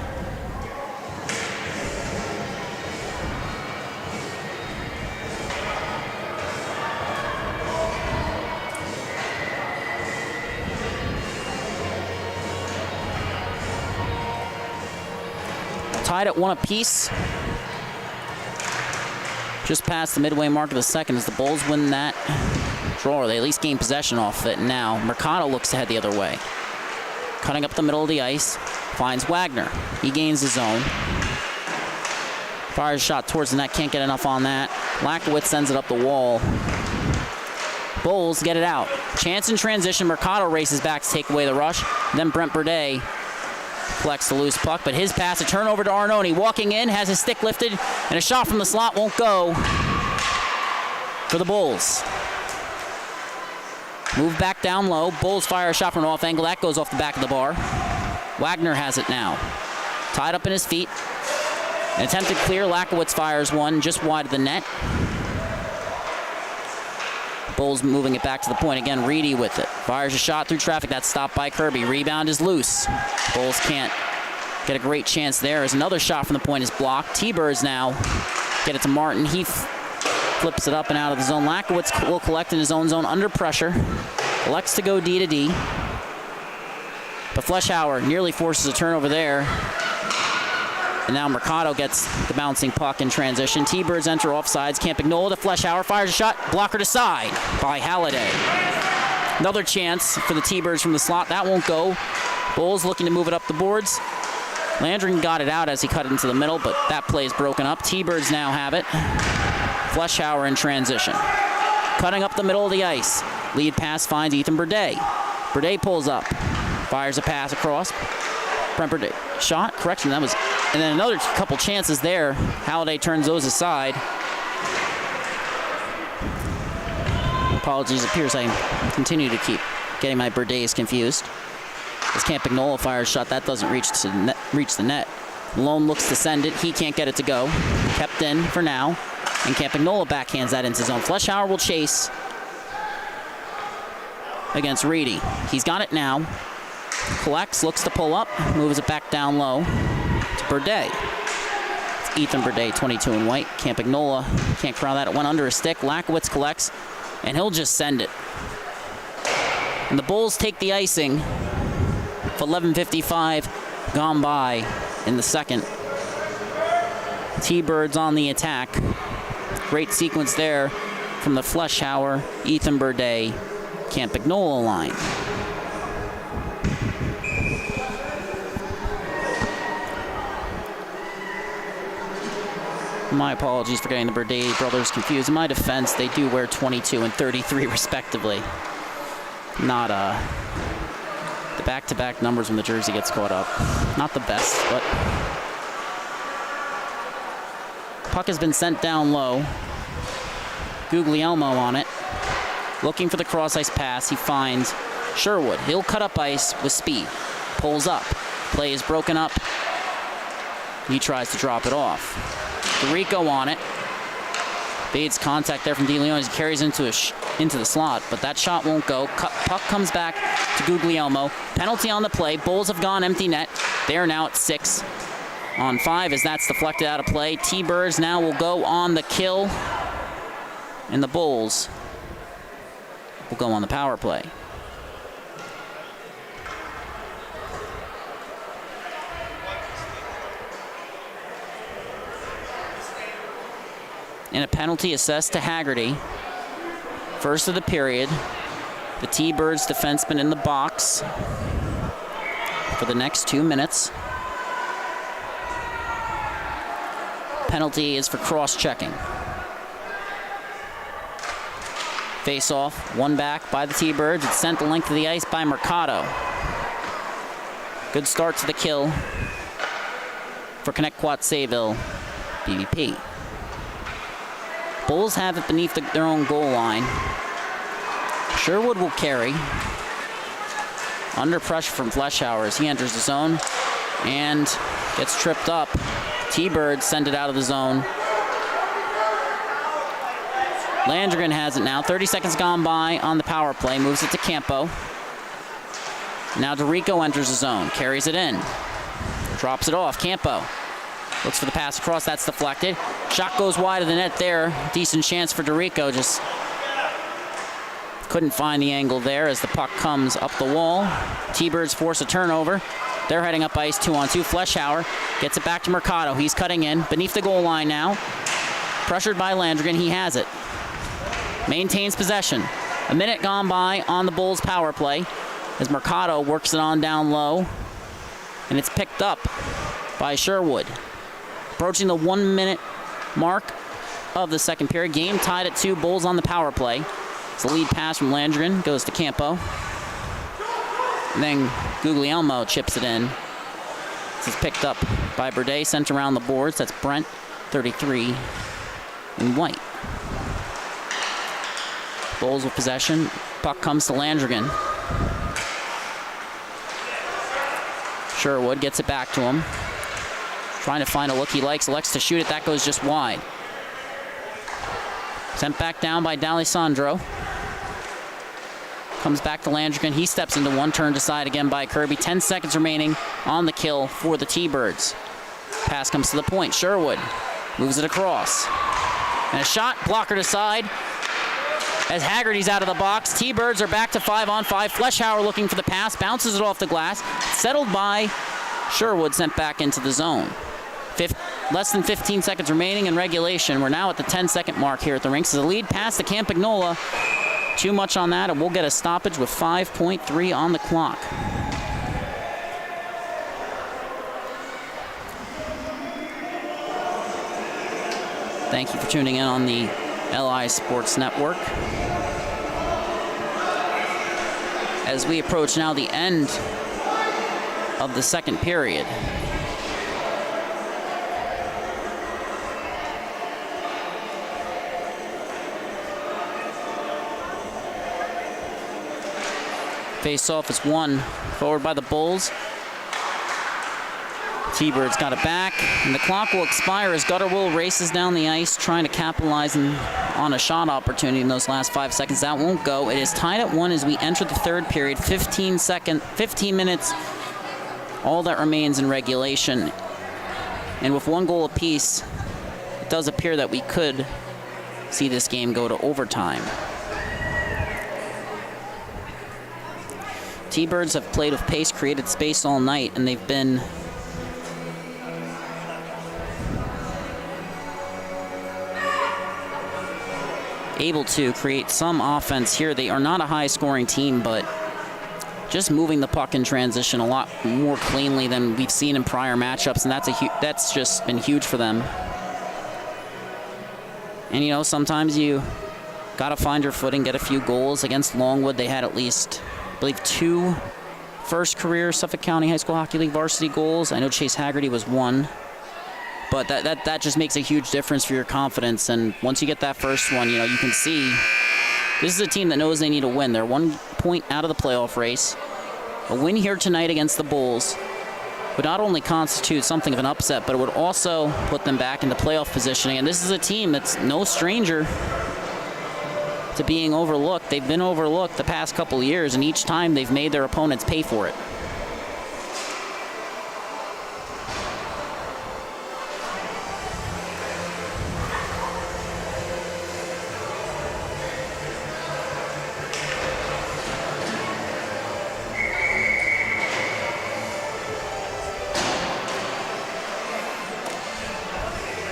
A: Tied at 1 apiece. Just past the midway mark of the second as the Bulls win that draw. They at least gain possession off it. Now Mercado looks to head the other way. Cutting up the middle of the ice. Finds Wagner. He gains the zone. Fires a shot towards the net. Can't get enough on that. Lakowitz sends it up the wall. Bulls get it out. Chance in transition. Mercado races back to take away the rush. Then Brent Burdett collects the loose puck, but his pass, a turnover to Arnone. Walking in, has his stick lifted, and a shot from the slot won't go for the Bulls. Move back down low. Bulls fire a shot from an off angle. That goes off the back of the bar. Wagner has it now. Tied up in his feet. An attempted clear. Lakowitz fires one just wide of the net. Bulls moving it back to the point again. Reedy with it. Fires a shot through traffic. That's stopped by Kirby. Rebound is loose. Bulls can't get a great chance there as another shot from the point is blocked. T-Birds now get it to Martin. He flips it up and out of the zone. Lakowitz will collect in his own zone under pressure. Elects to go D to D. But Fleischhauer nearly forces a turnover there. And now Mercado gets the bouncing puck in transition. T-Birds enter offsides. Campagnola to Fleischhauer. Fires a shot. Blocker to side by Halliday. Another chance for the T-Birds from the slot. That won't go. Bulls looking to move it up the boards. Landry got it out as he cut it into the middle, but that play is broken up. T-Birds now have it. Fleischhauer in transition. Cutting up the middle of the ice. Lead pass finds Ethan Burdett. Burdett pulls up. Fires a pass across. Brent Burdett. Shot. Correction, that was... And then another couple chances there. Halliday turns those aside. Apologies, it appears I continue to keep getting my Burdett's confused. As Campagnola fires a shot, that doesn't reach the net. Malone looks to send it. He can't get it to go. Kept in for now. And Campagnola backhands that into zone. Fleischhauer will chase against Reedy. He's got it now. Collects, looks to pull up, moves it back down low to Burdett. It's Ethan Burdett, 22 in white. Campagnola can't corral that. It went under his stick. Lakowitz collects, and he'll just send it. And the Bulls take the icing. 11:55 gone by in the second. T-Birds on the attack. Great sequence there from the Fleischhauer, Ethan Burdett, Campagnola line. My apologies for getting the Burdett brothers confused. In my defense, they do wear 22 and 33 respectively. Not the back-to-back numbers when the jersey gets caught up. Not the best, but puck has been sent down low. Guglielmo on it. Looking for the cross-ice pass. He finds Sherwood. He'll cut up ice with speed. Pulls up. Play is broken up. He tries to drop it off. Rico on it. Bates contact there from DeLeon as he carries into the slot, but that shot won't go. Puck comes back to Guglielmo. Penalty on the play. Bulls have gone empty net. They are now at 6 on 5 as that's deflected out of play. T-Birds now will go on the kill, and the Bulls will go on the power play. And a penalty assessed to Haggerty. First of the period. The T-Birds defenseman in the box for the next 2 minutes. Penalty is for cross-checking. Face-off, one back by the T-Birds. It's sent the length of the ice by Mercado. Good start to the kill for Connetquot Sayville BBP. Bulls have it beneath their own goal line. Sherwood will carry. Under pressure from Fleischhauer as he enters the zone and gets tripped up. T-Birds send it out of the zone. Landrigan has it now. 30 seconds gone by on the power play. Moves it to Campo. Now DeRico enters the zone. Carries it in. Drops it off. Campo looks for the pass across. That's deflected. Shot goes wide of the net there. Decent chance for DeRico. Just couldn't find the angle there as the puck comes up the wall. T-Birds force a turnover. They're heading up ice 2-on-2. Fleischhauer gets it back to Mercado. He's cutting in beneath the goal line now. Pressured by Landrigan. He has it. Maintains possession. A minute gone by on the Bulls power play as Mercado works it on down low. And it's picked up by Sherwood. Approaching the 1 minute mark of the second period. Game tied at 2. Bulls on the power play. It's a lead pass from Landrigan. Goes to Campo. And then Guglielmo chips it in. This is picked up by Berde. Sent around the boards. That's Brent, 33, in white. Bulls with possession. Puck comes to Landrigan. Sherwood gets it back to him. Trying to find a look he likes. Elects to shoot it. That goes just wide. Sent back down by D'Alessandro. Comes back to Landrigan. He steps into one, turned aside again by Kirby. 10 seconds remaining on the kill for the T-Birds. Pass comes to the point. Sherwood moves it across. And a shot blockered aside as Haggerty's out of the box. T-Birds are back to 5-on-5. Fleischhauer looking for the pass. Bounces it off the glass. Settled by Sherwood, sent back into the zone. Less than 15 seconds remaining in regulation. We're now at the 10-second mark here at the rink. So the lead pass to Campagnola. Too much on that, and we'll get a stoppage with 5.3 on the clock. Thank you for tuning in on the LI Sports Network. As we approach now the end of the second period. Face-off is won forward by the Bulls. T-Birds got it back, and the clock will expire as Gutterwill races down the ice trying to capitalize on a shot opportunity in those last 5 seconds. That won't go. It is tied at 1 as we enter the third period. 15 minutes, all that remains in regulation. And with 1 goal apiece, it does appear that we could see this game go to overtime. T-Birds have played with pace, created space all night, and they've been able to create some offense here. They are not a high-scoring team, but just moving the puck in transition a lot more cleanly than we've seen in prior matchups, and that's just been huge for them. And, you know, sometimes you got to find your footing, get a few goals. Against Longwood, they had at least, I believe, 2 first career Suffolk County High School Hockey League varsity goals. I know Chase Haggerty was 1. But that just makes a huge difference for your confidence. And once you get that first one, you know, you can see this is a team that knows they need a win. They're 1 point out of the playoff race. A win here tonight against the Bulls would not only constitute something of an upset, but it would also put them back into playoff positioning. And this is a team that's no stranger to being overlooked. They've been overlooked the past couple of years, and each time they've made their opponents pay for it.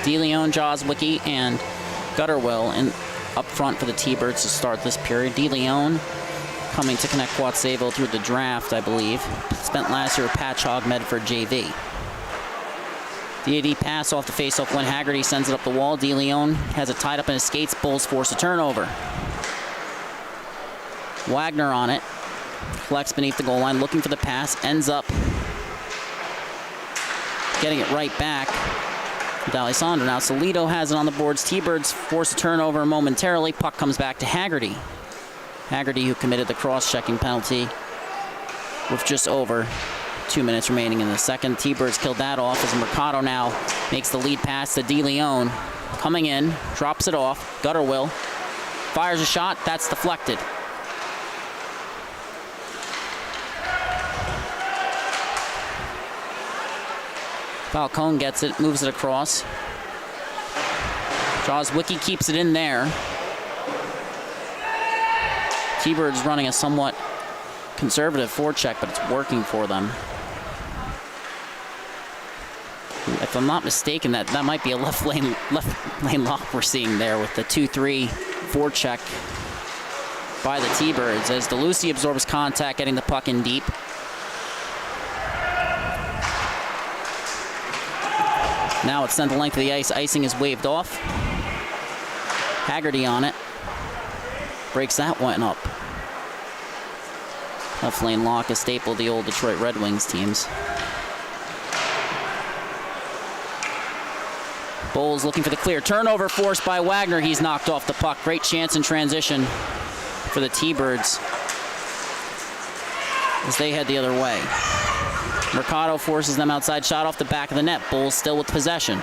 A: DeLeon, Joswicki, and Gutterwill up front for the T-Birds to start this period. DeLeon coming to Connetquot Sayville through the draft, I believe. Spent last year with Patchogue Medford JV. The AD pass off the faceoff when Haggerty sends it up the wall. DeLeon has it tied up in his skates. Bulls force a turnover. Wagner on it. Collects beneath the goal line, looking for the pass. Ends up getting it right back D'Alessandro. Now Salido has it on the boards. T-Birds force a turnover momentarily. Puck comes back to Haggerty. Haggerty, who committed the cross-checking penalty with just over 2 minutes remaining in the second. T-Birds killed that off as Mercado now makes the lead pass to DeLeon. Coming in, drops it off. Gutterwill fires a shot. That's deflected. Falcone gets it, moves it across. Jaws-Wicki keeps it in there. T-Birds running a somewhat conservative forecheck, but it's working for them. If I'm not mistaken, that might be a left lane lock we're seeing there with the 2-3 forecheck by the T-Birds as DeLucy absorbs contact, getting the puck in deep. Now it's sent the length of the ice. Icing is waved off. Haggerty on it. Breaks that one up. Left lane lock, a staple of the old Detroit Red Wings teams. Bowles looking for the clear. Turnover forced by Wagner. He's knocked off the puck. Great chance in transition for the T-Birds as they head the other way. Mercado forces them outside. Shot off the back of the net. Bowles still with possession.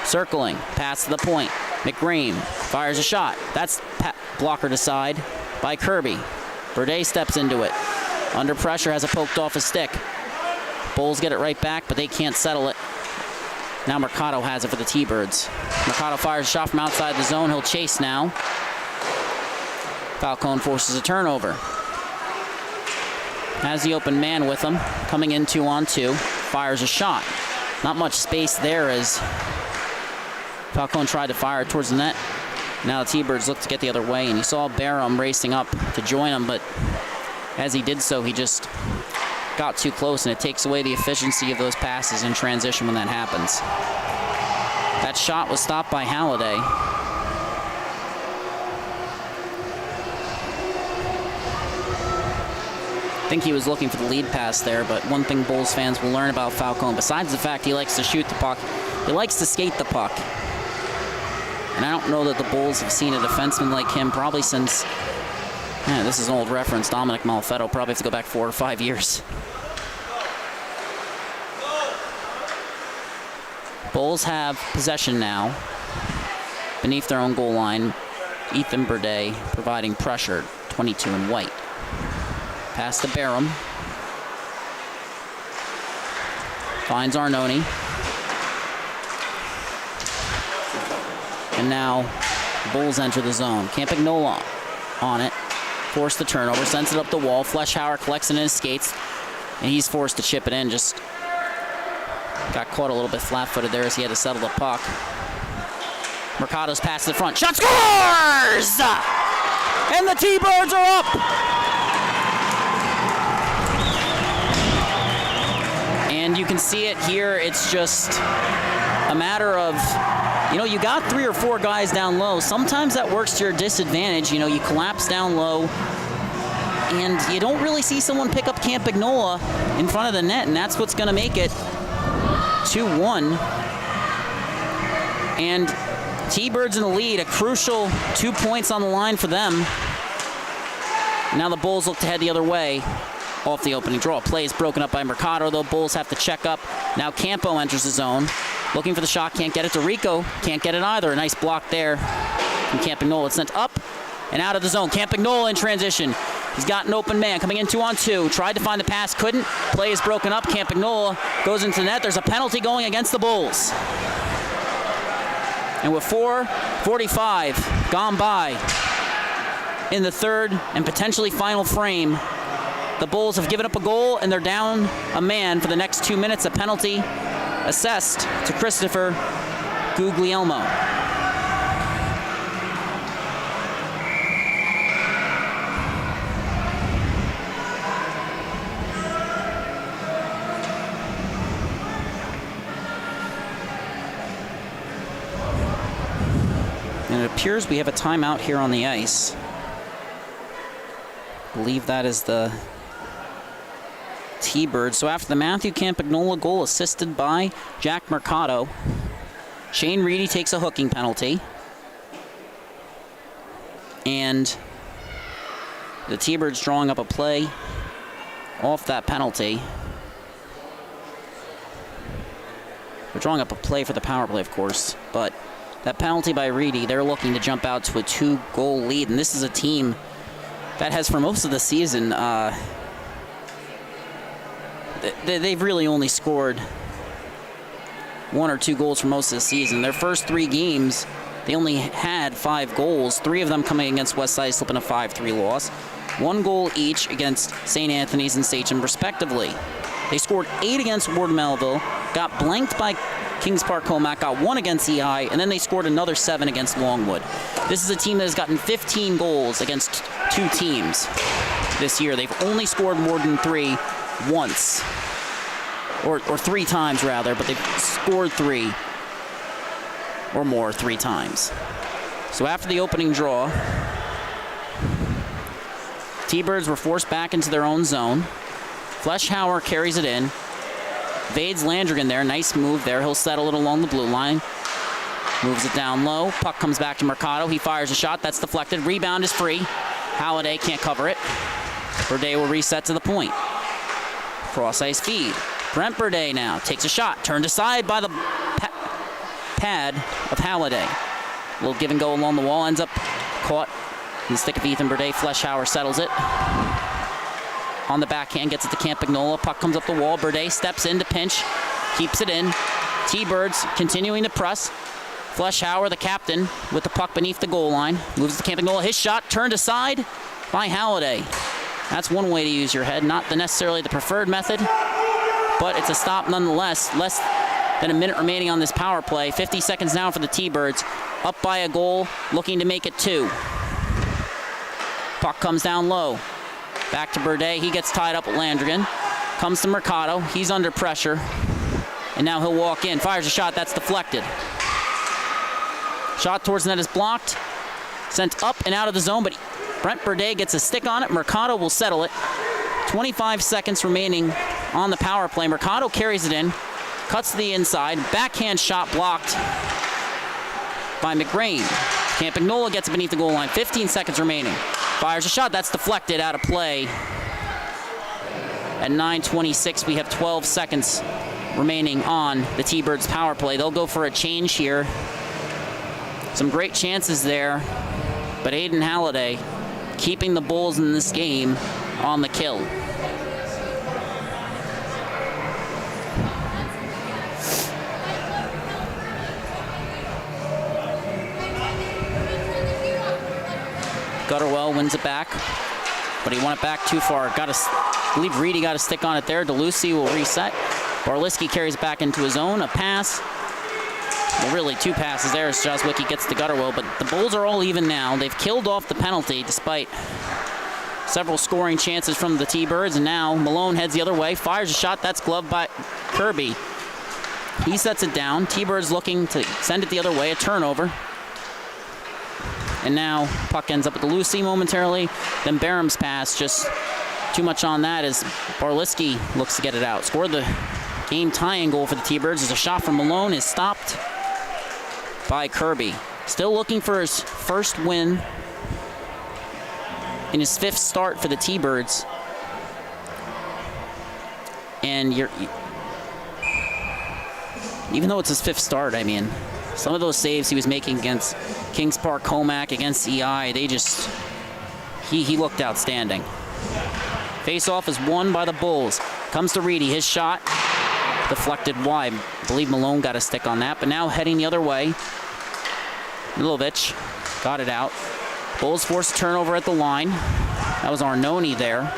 A: Circling. Pass to the point. McGream fires a shot. That's blockered aside by Kirby. Berde steps into it. Under pressure, has it poked off a stick. Bowles get it right back, but they can't settle it. Now Mercado has it for the T-Birds. Mercado fires a shot from outside the zone. He'll chase now. Falcone forces a turnover. Has the open man with him. Coming in 2-on-2. Fires a shot. Not much space there as Falcone tried to fire it towards the net. Now the T-Birds look to get the other way, and you saw Barham racing up to join him, but as he did so, he just got too close, and it takes away the efficiency of those passes in transition when that happens. That shot was stopped by Halliday. I think he was looking for the lead pass there, but one thing Bulls fans will learn about Falcone, besides the fact he likes to shoot the puck, he likes to skate the puck. And I don't know that the Bulls have seen a defenseman like him probably since, this is an old reference, Dominic Malfetto, probably have to go back 4 or 5 years. Bulls have possession now beneath their own goal line. Ethan Berde providing pressure, 22 in white. Pass to Barham. Finds Arnone. And now the Bulls enter the zone. Campagnola on it. Forced the turnover. Sends it up the wall. Fleischhauer collects it in his skates. And he's forced to chip it in. Just got caught a little bit flat-footed there as he had to settle the puck. Mercado's pass to the front. Shot scores! And the T-Birds are up! And you can see it here. It's just a matter of, you got 3 or 4 guys down low. Sometimes that works to your disadvantage. You collapse down low, and you don't really see someone pick up Campagnola in front of the net, and that's what's going to make it 2-1. And T-Birds in the lead, a crucial 2 points on the line for them. Now the Bulls look to head the other way off the opening draw. Play is broken up by Mercado, though. Bulls have to check up. Now Campo enters the zone. Looking for the shot, can't get it to Rico. Can't get it either. A nice block there from Campagnola. It's sent up and out of the zone. Campagnola in transition. He's got an open man coming in 2-on-2. Tried to find the pass, couldn't. Play is broken up. Campagnola goes into the net. There's a penalty going against the Bulls. And with 4:45 gone by in the third and potentially final frame, the Bulls have given up a goal and they're down a man for the next 2 minutes. A penalty assessed to Christopher Guglielmo. And it appears we have a timeout here on the ice. I believe that is the T-Birds. So after the Matthew Campagnola goal assisted by Jack Mercado, Shane Reedy takes a hooking penalty. And the T-Birds drawing up a play off that penalty. They're drawing up a play for the power play, of course, but that penalty by Reedy, they're looking to jump out to a 2-goal lead, and this is a team that has, for most of the season, they've really only scored 1 or 2 goals for most of the season. Their first 3 games, they only had 5 goals, 3 of them coming against Westside, slipping a 5-3 loss. 1 goal each against St. Anthony's and Sachem, respectively. They scored 8 against Ward Melville, got blanked by Kings Park Comac, got 1 against EI, and then they scored another 7 against Longwood. This is a team that has gotten 15 goals against 2 teams this year. They've only scored more than 3 once, or 3 times rather, but they've scored 3 or more 3 times. So after the opening draw, T-Birds were forced back into their own zone. Fleschhauer carries it in. Vades Landrigan there. Nice move there. He'll settle it along the blue line. Moves it down low. Puck comes back to Mercado. He fires a shot. That's deflected. Rebound is free. Halliday can't cover it. Burde will reset to the point. Cross-ice feed. Brent Burde now takes a shot. Turned aside by the pad of Halliday. A little give and go along the wall. Ends up caught in the stick of Ethan Burde. Fleschhauer settles it. On the backhand, gets it to Campagnola. Puck comes up the wall. Burde steps in to pinch. Keeps it in. T-Birds continuing to press. Fleschhauer, the captain, with the puck beneath the goal line. Moves to Campagnola. His shot turned aside by Halliday. That's one way to use your head. Not necessarily the preferred method, but it's a stop nonetheless. Less than a minute remaining on this power play. 50 seconds now for the T-Birds. Up by a goal, looking to make it 2. Puck comes down low. Back to Burde. He gets tied up with Landrigan. Comes to Mercado. He's under pressure. And now he'll walk in. Fires a shot. That's deflected. Shot towards the net is blocked. Sent up and out of the zone, but Brent Burde gets a stick on it. Mercado will settle it. 25 seconds remaining on the power play. Mercado carries it in. Cuts to the inside. Backhand shot blocked by McGrain. Campagnola gets it beneath the goal line. 15 seconds remaining. Fires a shot. That's deflected out of play. At 9:26, we have 12 seconds remaining on the T-Birds power play. They'll go for a change here. Some great chances there, but Aiden Halliday keeping the Bulls in this game on the kill. Gutterwell wins it back, but he won it back too far. I believe Reedy got a stick on it there. DeLucy will reset. Barliski carries it back into his own. A pass. Well, really 2 passes there as Joswicki gets to Gutterwell, but the Bulls are all even now. They've killed off the penalty despite several scoring chances from the T-Birds, and now Malone heads the other way, fires a shot. That's gloved by Kirby. He sets it down. T-Birds looking to send it the other way, a turnover. And now puck ends up at the Lucy momentarily. Then Barham's pass, just too much on that as Barliski looks to get it out. Scored the game tying goal for the T-Birds as a shot from Malone is stopped by Kirby. Still looking for his first win in his 5th start for the T-Birds. And even though it's his 5th start, I mean, some of those saves he was making against Kings Park Comac, against EI, he looked outstanding. Face-off is won by the Bulls. Comes to Reedy, his shot deflected wide. I believe Malone got a stick on that, but now heading the other way. Milovic got it out. Bulls forced a turnover at the line. That was Arnone there.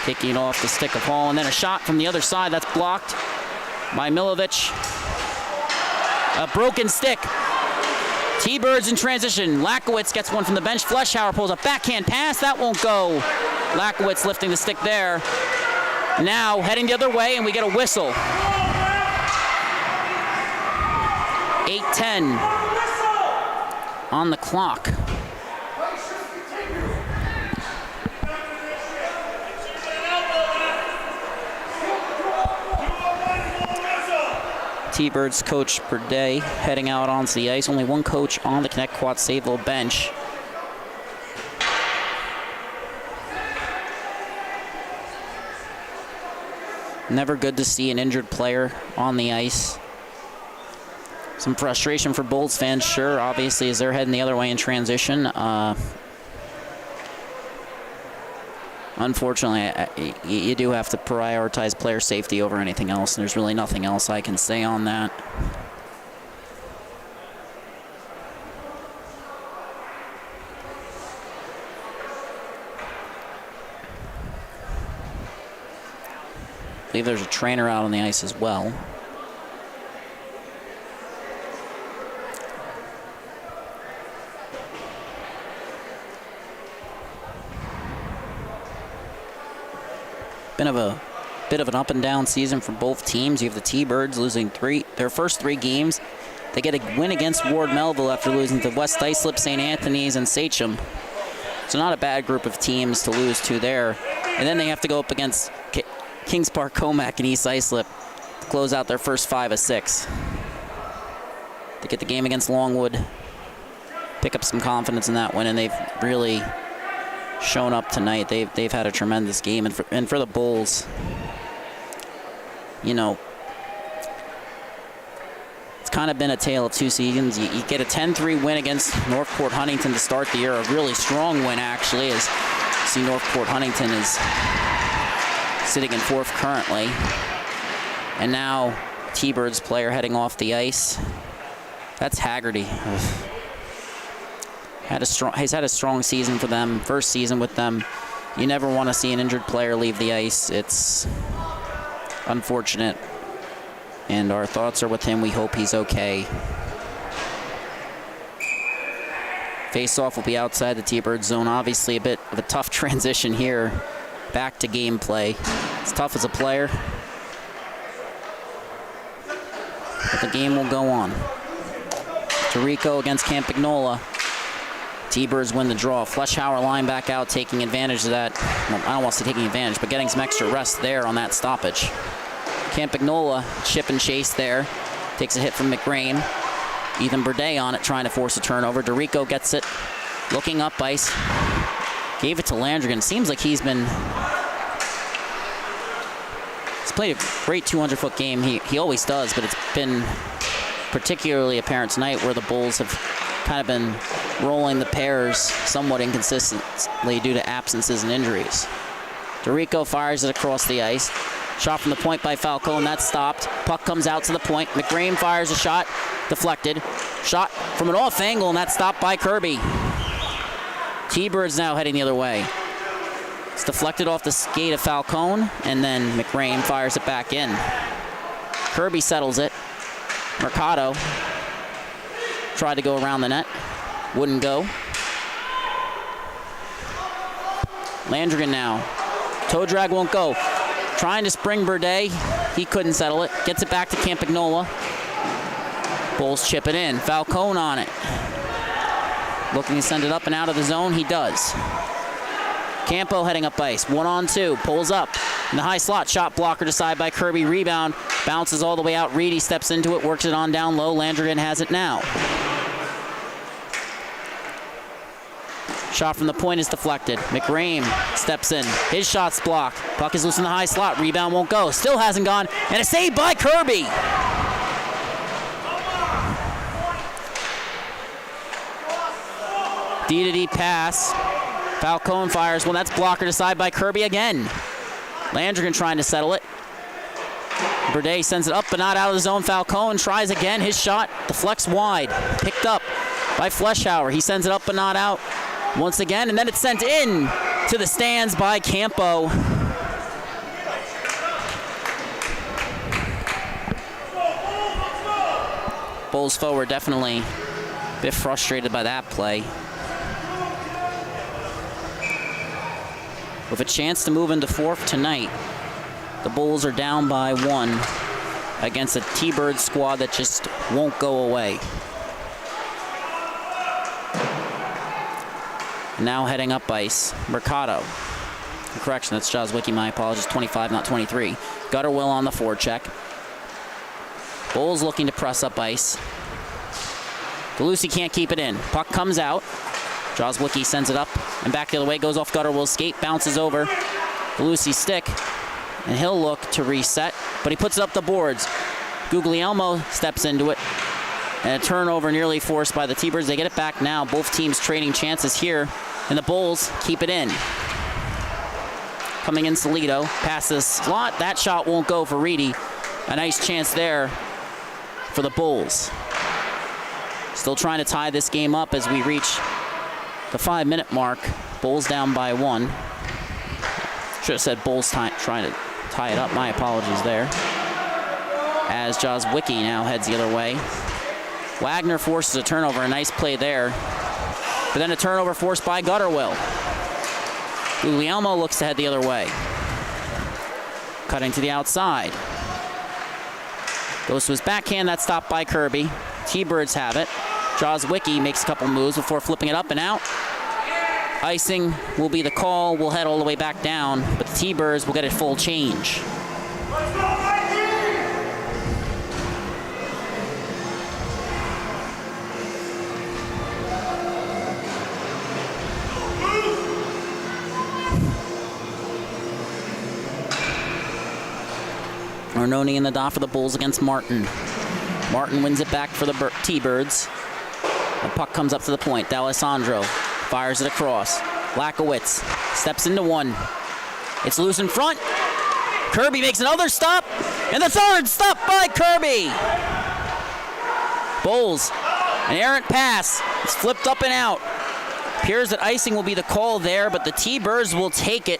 A: Taking it off the stick of Hall, and then a shot from the other side. That's blocked by Milovic. A broken stick. T-Birds in transition. Lakowitz gets one from the bench. Fleschhauer pulls a backhand pass. That won't go. Lakowitz lifting the stick there. Now heading the other way, and we get a whistle. 8:10 on the clock. T-Birds coach per day heading out onto the ice. Only one coach on the Connetquot Sayville bench. Never good to see an injured player on the ice. Some frustration for Bulls fans, sure, obviously, as they're heading the other way in transition. Unfortunately, you do have to prioritize player safety over anything else, and there's really nothing else I can say on that. I believe there's a trainer out on the ice as well. Bit of an up and down season for both teams. You have the T-Birds losing their first three games. They get a win against Ward Melville after losing to West Islip, St. Anthony's, and Sachem. So not a bad group of teams to lose to there. And then they have to go up against Kings Park, Comac, and East Islip to close out their first 5 of 6. They get the game against Longwood, pick up some confidence in that win, and they've really shown up tonight. They've had a tremendous game, and for the Bulls, you know, it's kind of been a tale of two seasons. You get a 10-3 win against Northport Huntington to start the year, a really strong win actually, as you see Northport Huntington is sitting in 4th currently, and now T-Birds player heading off the ice. That's Haggerty. He's had a strong season for them, first season with them. You never want to see an injured player leave the ice. It's unfortunate, and our thoughts are with him. We hope he's okay. Face-off will be outside the T-Bird zone. Obviously a bit of a tough transition here back to gameplay. It's tough as a player, but the game will go on. Tarico against Campagnola. T-Birds win the draw. Fleschhauer line back out, taking advantage of that. Well, I don't want to say taking advantage, but getting some extra rest there on that stoppage. Campagnola, chip and chase there. Takes a hit from McRain. Ethan Burdett on it, trying to force a turnover. Dorico gets it, looking up ice. Gave it to Landrigan. Seems like he's played a great 200-foot game. He always does, but it's been particularly apparent tonight where the Bulls have kind of been rolling the pairs somewhat inconsistently due to absences and injuries. Dorico fires it across the ice. Shot from the point by Falco, and that's stopped. Puck comes out to the point. McRae fires a shot, deflected. Shot from an off angle, and that's stopped by Kirby. T-Birds now heading the other way. It's deflected off the skate of Falcone, and then McRae fires it back in. Kirby settles it. Mercado tried to go around the net. Wouldn't go. Landrigan now. Toe drag won't go. Trying to spring Burdett. He couldn't settle it. Gets it back to Campagnola. Bulls chip it in. Falcone on it. Looking to send it up and out of the zone. He does. Campo heading up ice. 1-on-2. Pulls up. In the high slot. Shot blocker to side by Kirby. Rebound. Bounces all the way out. Reedy steps into it. Works it on down low. Landrigan has it now. Shot from the point is deflected. McRae steps in. His shot's blocked. Puck is loose in the high slot. Rebound won't go. Still hasn't gone. And a save by Kirby. D-to-D pass. Falcone fires. Well, that's blocker to side by Kirby again. Landrigan trying to settle it. Burdett sends it up but not out of the zone. Falcone tries again. His shot deflects wide. Picked up by Fleschhauer. He sends it up but not out once again, and then it's sent in to the stands by Campo. Bulls forward definitely a bit frustrated by that play. With a chance to move into 4th tonight, the Bulls are down by 1 against a T-Bird squad that just won't go away. Now heading up ice, Mercado. Correction, that's Jazwicki, my apologies, 25, not 23. Gutterwill on the forecheck. Bulls looking to press up ice. DeLucy can't keep it in. Puck comes out. Joswicki sends it up and back the other way. Goes off Gutterwill's skate, bounces over DeLucy's stick, and he'll look to reset, but he puts it up the boards. Guglielmo steps into it, and a turnover nearly forced by the T-Birds. They get it back now. Both teams trading chances here, and the Bulls keep it in. Coming in Salido, past the slot. That shot won't go for Reedy. A nice chance there for the Bulls. Still trying to tie this game up as we reach the 5-minute mark. Bulls down by 1. Should have said Bulls trying to tie it up. My apologies there. As Joswicki now heads the other way. Wagner forces a turnover. A nice play there. But then a turnover forced by Gutterwill. Guglielmo looks to head the other way. Cutting to the outside. Goes to his backhand. That's stopped by Kirby. T-Birds have it. Joswicki makes a couple moves before flipping it up and out. Icing will be the call. We'll head all the way back down, but the T-Birds will get a full change. Arnone in the dot for the Bulls against Martin. Martin wins it back for the T-Birds. The puck comes up to the point. D'Alessandro fires it across. Lakowitz steps into one. It's loose in front. Kirby makes another stop. And the third stop by Kirby. Bulls, an errant pass. It's flipped up and out. Appears that icing will be the call there, but the T-Birds will take it.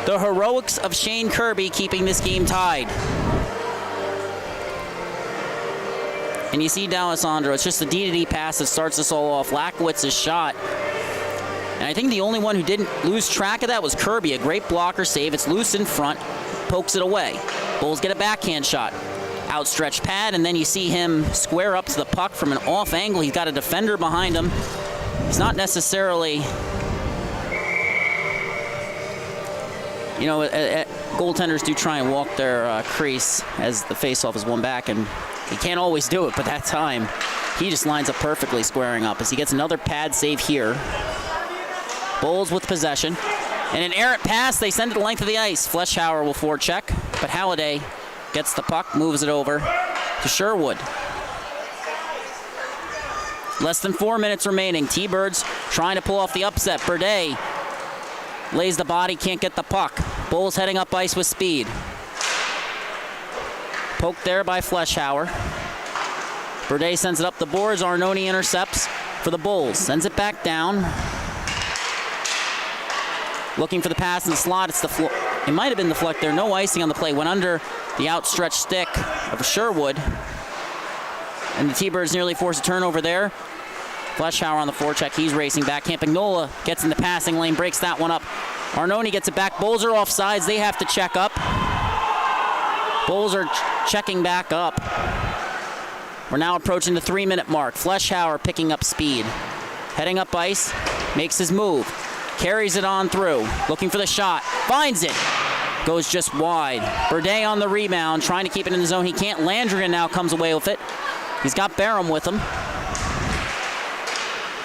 A: The heroics of Shane Kirby keeping this game tied. And you see D'Alessandro. It's just a D-to-D pass that starts this all off. Lakowitz's shot. And I think the only one who didn't lose track of that was Kirby. A great blocker save. It's loose in front. Pokes it away. Bulls get a backhand shot. Outstretched pad, and then you see him square up to the puck from an off angle. He's got a defender behind him. He's not necessarily... You know, goaltenders do try and walk their crease as the faceoff is won back, and he can't always do it, but that time he just lines up perfectly squaring up as he gets another pad save here. Bulls with possession. And an errant pass, they send it the length of the ice. Fleschhauer will forecheck, but Halliday gets the puck, moves it over to Sherwood. Less than 4 minutes remaining. T-Birds trying to pull off the upset. Berde lays the body, can't get the puck. Bulls heading up ice with speed. Poked there by Fleschhauer. Berde sends it up the boards. Arnone intercepts for the Bulls. Sends it back down. Looking for the pass in the slot. It might have been the fleck there. No icing on the play. Went under the outstretched stick of Sherwood. And the T-Birds nearly force a turnover there. Fleschhauer on the forecheck. He's racing back. Campagnola gets in the passing lane, breaks that one up. Arnone gets it back. Bulls are off sides. They have to check up. Bulls are checking back up. We're now approaching the 3-minute mark. Fleschhauer picking up speed. Heading up ice. Makes his move. Carries it on through. Looking for the shot. Finds it. Goes just wide. Berde on the rebound. Trying to keep it in the zone. He can't. Landrigan now comes away with it. He's got Barham with him.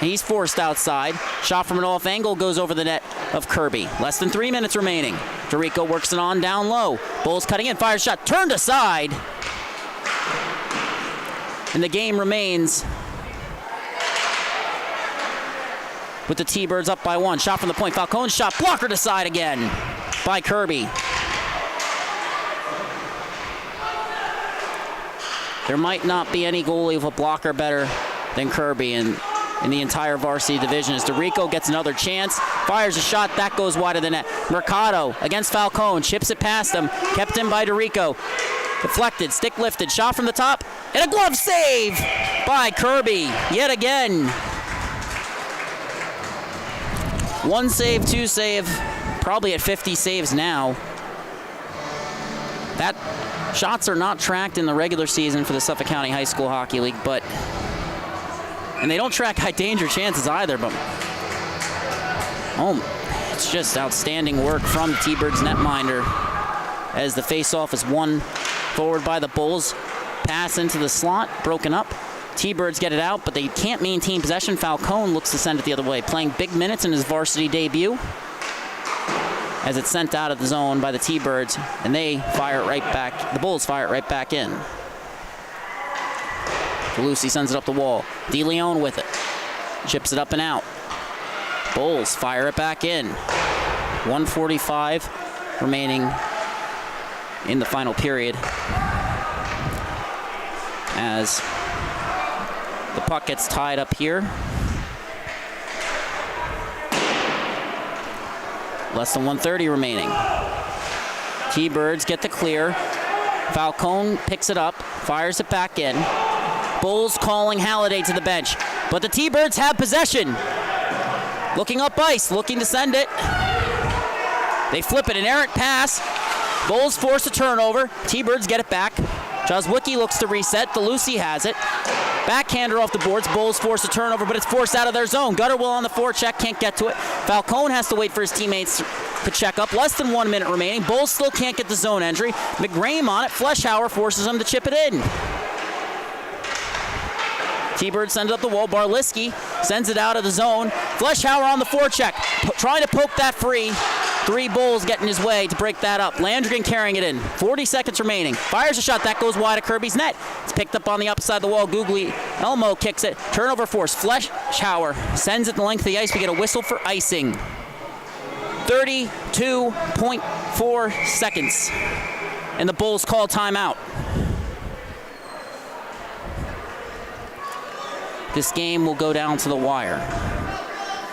A: He's forced outside. Shot from an off angle goes over the net of Kirby. Less than 3 minutes remaining. Dorico works it on down low. Bulls cutting in. Fires shot. Turned aside. And the game remains with the T-Birds up by 1. Shot from the point. Falcone's shot. Blockered aside again by Kirby. There might not be any goalie with a blocker better than Kirby in the entire varsity division as Dorico gets another chance. Fires a shot. That goes wide of the net. Mercado against Falcone. Chips it past him. Kept in by Dorico. Deflected. Stick lifted. Shot from the top. And a glove save by Kirby. Yet again. 1 save, 2 save. Probably at 50 saves now. That shots are not tracked in the regular season for the Suffolk County High School Hockey League, and they don't track high danger chances either, but it's just outstanding work from T-Birds netminder as the faceoff is won forward by the Bulls. pass into the slot, broken up. T-Birds get it out, but they can't maintain possession. Falcone looks to send it the other way, playing big minutes in his varsity debut as it's sent out of the zone by the T-Birds, and they fire it right back. The Bulls fire it right back in. Lucy sends it up the wall. DeLeon with it. Chips it up and out. Bulls fire it back in. 1:45 remaining in the final period as the puck gets tied up here. Less than 1:30 remaining. T-Birds get the clear. Falcone picks it up, fires it back in. Bulls calling Halliday to the bench, but the T-Birds have possession. Looking up ice, looking to send it. They flip it, an errant pass. Bulls force a turnover. T-Birds get it back. Joswicki looks to reset. DeLucy has it. Backhander off the boards. Bulls force a turnover, but it's forced out of their zone. Gutterwill on the forecheck, can't get to it. Falcone has to wait for his teammates to check up. Less than 1 minute remaining. Bulls still can't get the zone entry. McGrame on it. Fleshauer forces him to chip it in. T-Bird sends it up the wall. Barliski sends it out of the zone. Fleshauer on the forecheck, trying to poke that free. 3 Bulls getting his way to break that up. Landrigan carrying it in. 40 seconds remaining. Fires a shot. That goes wide of Kirby's net. It's picked up on the upside of the wall. Googly Elmo kicks it. Turnover force. Fleshauer sends it the length of the ice. We get a whistle for icing. 32.4 seconds. And the Bulls call timeout. This game will go down to the wire.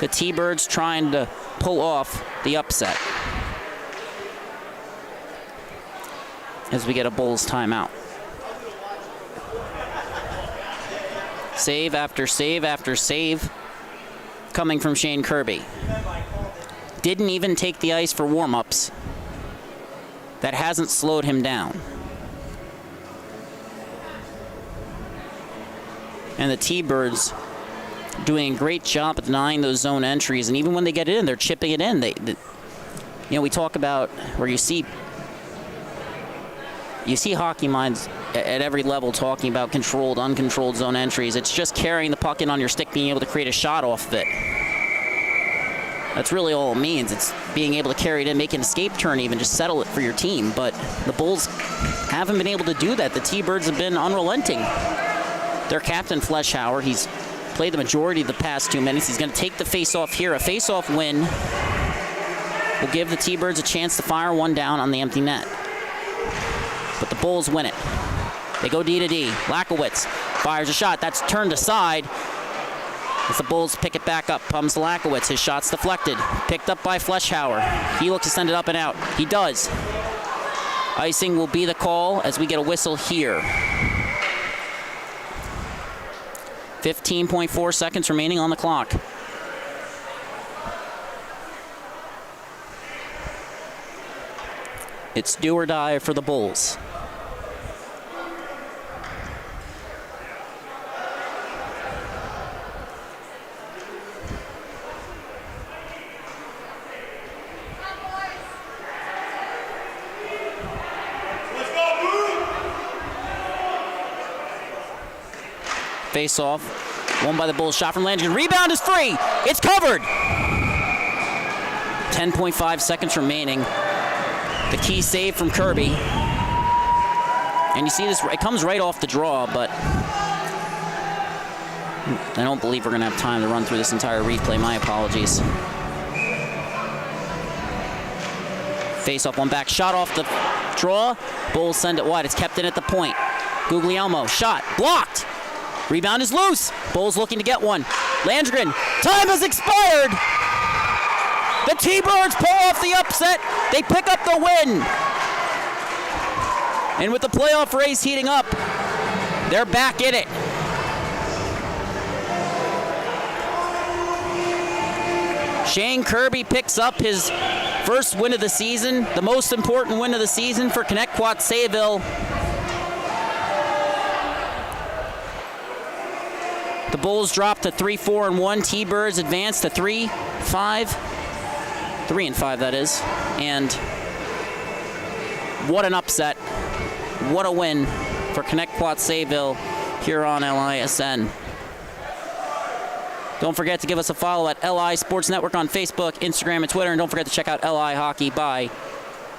A: The T-Birds trying to pull off the upset as we get a Bulls timeout. Save after save after save coming from Shane Kirby. Didn't even take the ice for warm-ups. That hasn't slowed him down. And the T-Birds doing a great job at denying those zone entries, and even when they get it in, they're chipping it in. We talk about where you see hockey minds at every level talking about controlled, uncontrolled zone entries. It's just carrying the puck in on your stick, being able to create a shot off of it. That's really all it means. It's being able to carry it in, make an escape turn even, just settle it for your team. But the Bulls haven't been able to do that. The T-Birds have been unrelenting. Their captain, Fleshauer, he's played the majority of the past 2 minutes. He's going to take the face-off here. A face-off win will give the T-Birds a chance to fire one down on the empty net. But the Bulls win it. They go D to D. Lakowitz fires a shot. That's turned aside as the Bulls pick it back up. Comes Lakowitz. His shot's deflected. Picked up by Fleshauer. He looks to send it up and out. He does. Icing will be the call as we get a whistle here. 15.4 seconds remaining on the clock. It's do or die for the Bulls. Face off. Won by the Bulls. Shot from Landrigan. Rebound is free. It's covered. 10.5 seconds remaining. The key save from Kirby. And you see this, it comes right off the draw, but I don't believe we're going to have time to run through this entire replay. My apologies. Face off, one back. Shot off the draw. Bulls send it wide. It's kept in at the point. Guglielmo. Shot. Blocked. Rebound is loose. Bulls looking to get one. Landrigan. Time has expired. The T-Birds pull off the upset. They pick up the win. And with the playoff race heating up, they're back in it. Shane Kirby picks up his first win of the season, the most important win of the season for Connetquot Sayville. The Bulls drop to 3-4-1. T-Birds advance to 3-5. 3-5, that is. And what an upset. What a win for Connetquot Sayville here on LISN. Don't forget to give us a follow at LI Sports Network on Facebook, Instagram, and Twitter. And don't forget to check out LI Hockey by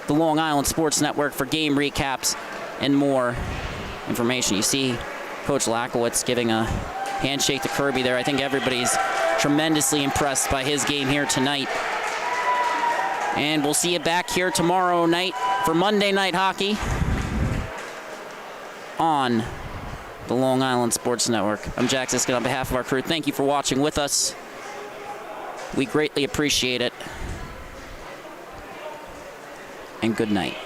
A: the Long Island Sports Network for game recaps and more information. You see Coach Lakowitz giving a handshake to Kirby there. I think everybody's tremendously impressed by his game here tonight. And we'll see you back here tomorrow night for Monday Night Hockey on the Long Island Sports Network. I'm Jack Ziskin on behalf of our crew. Thank you for watching with us. We greatly appreciate it. And good night.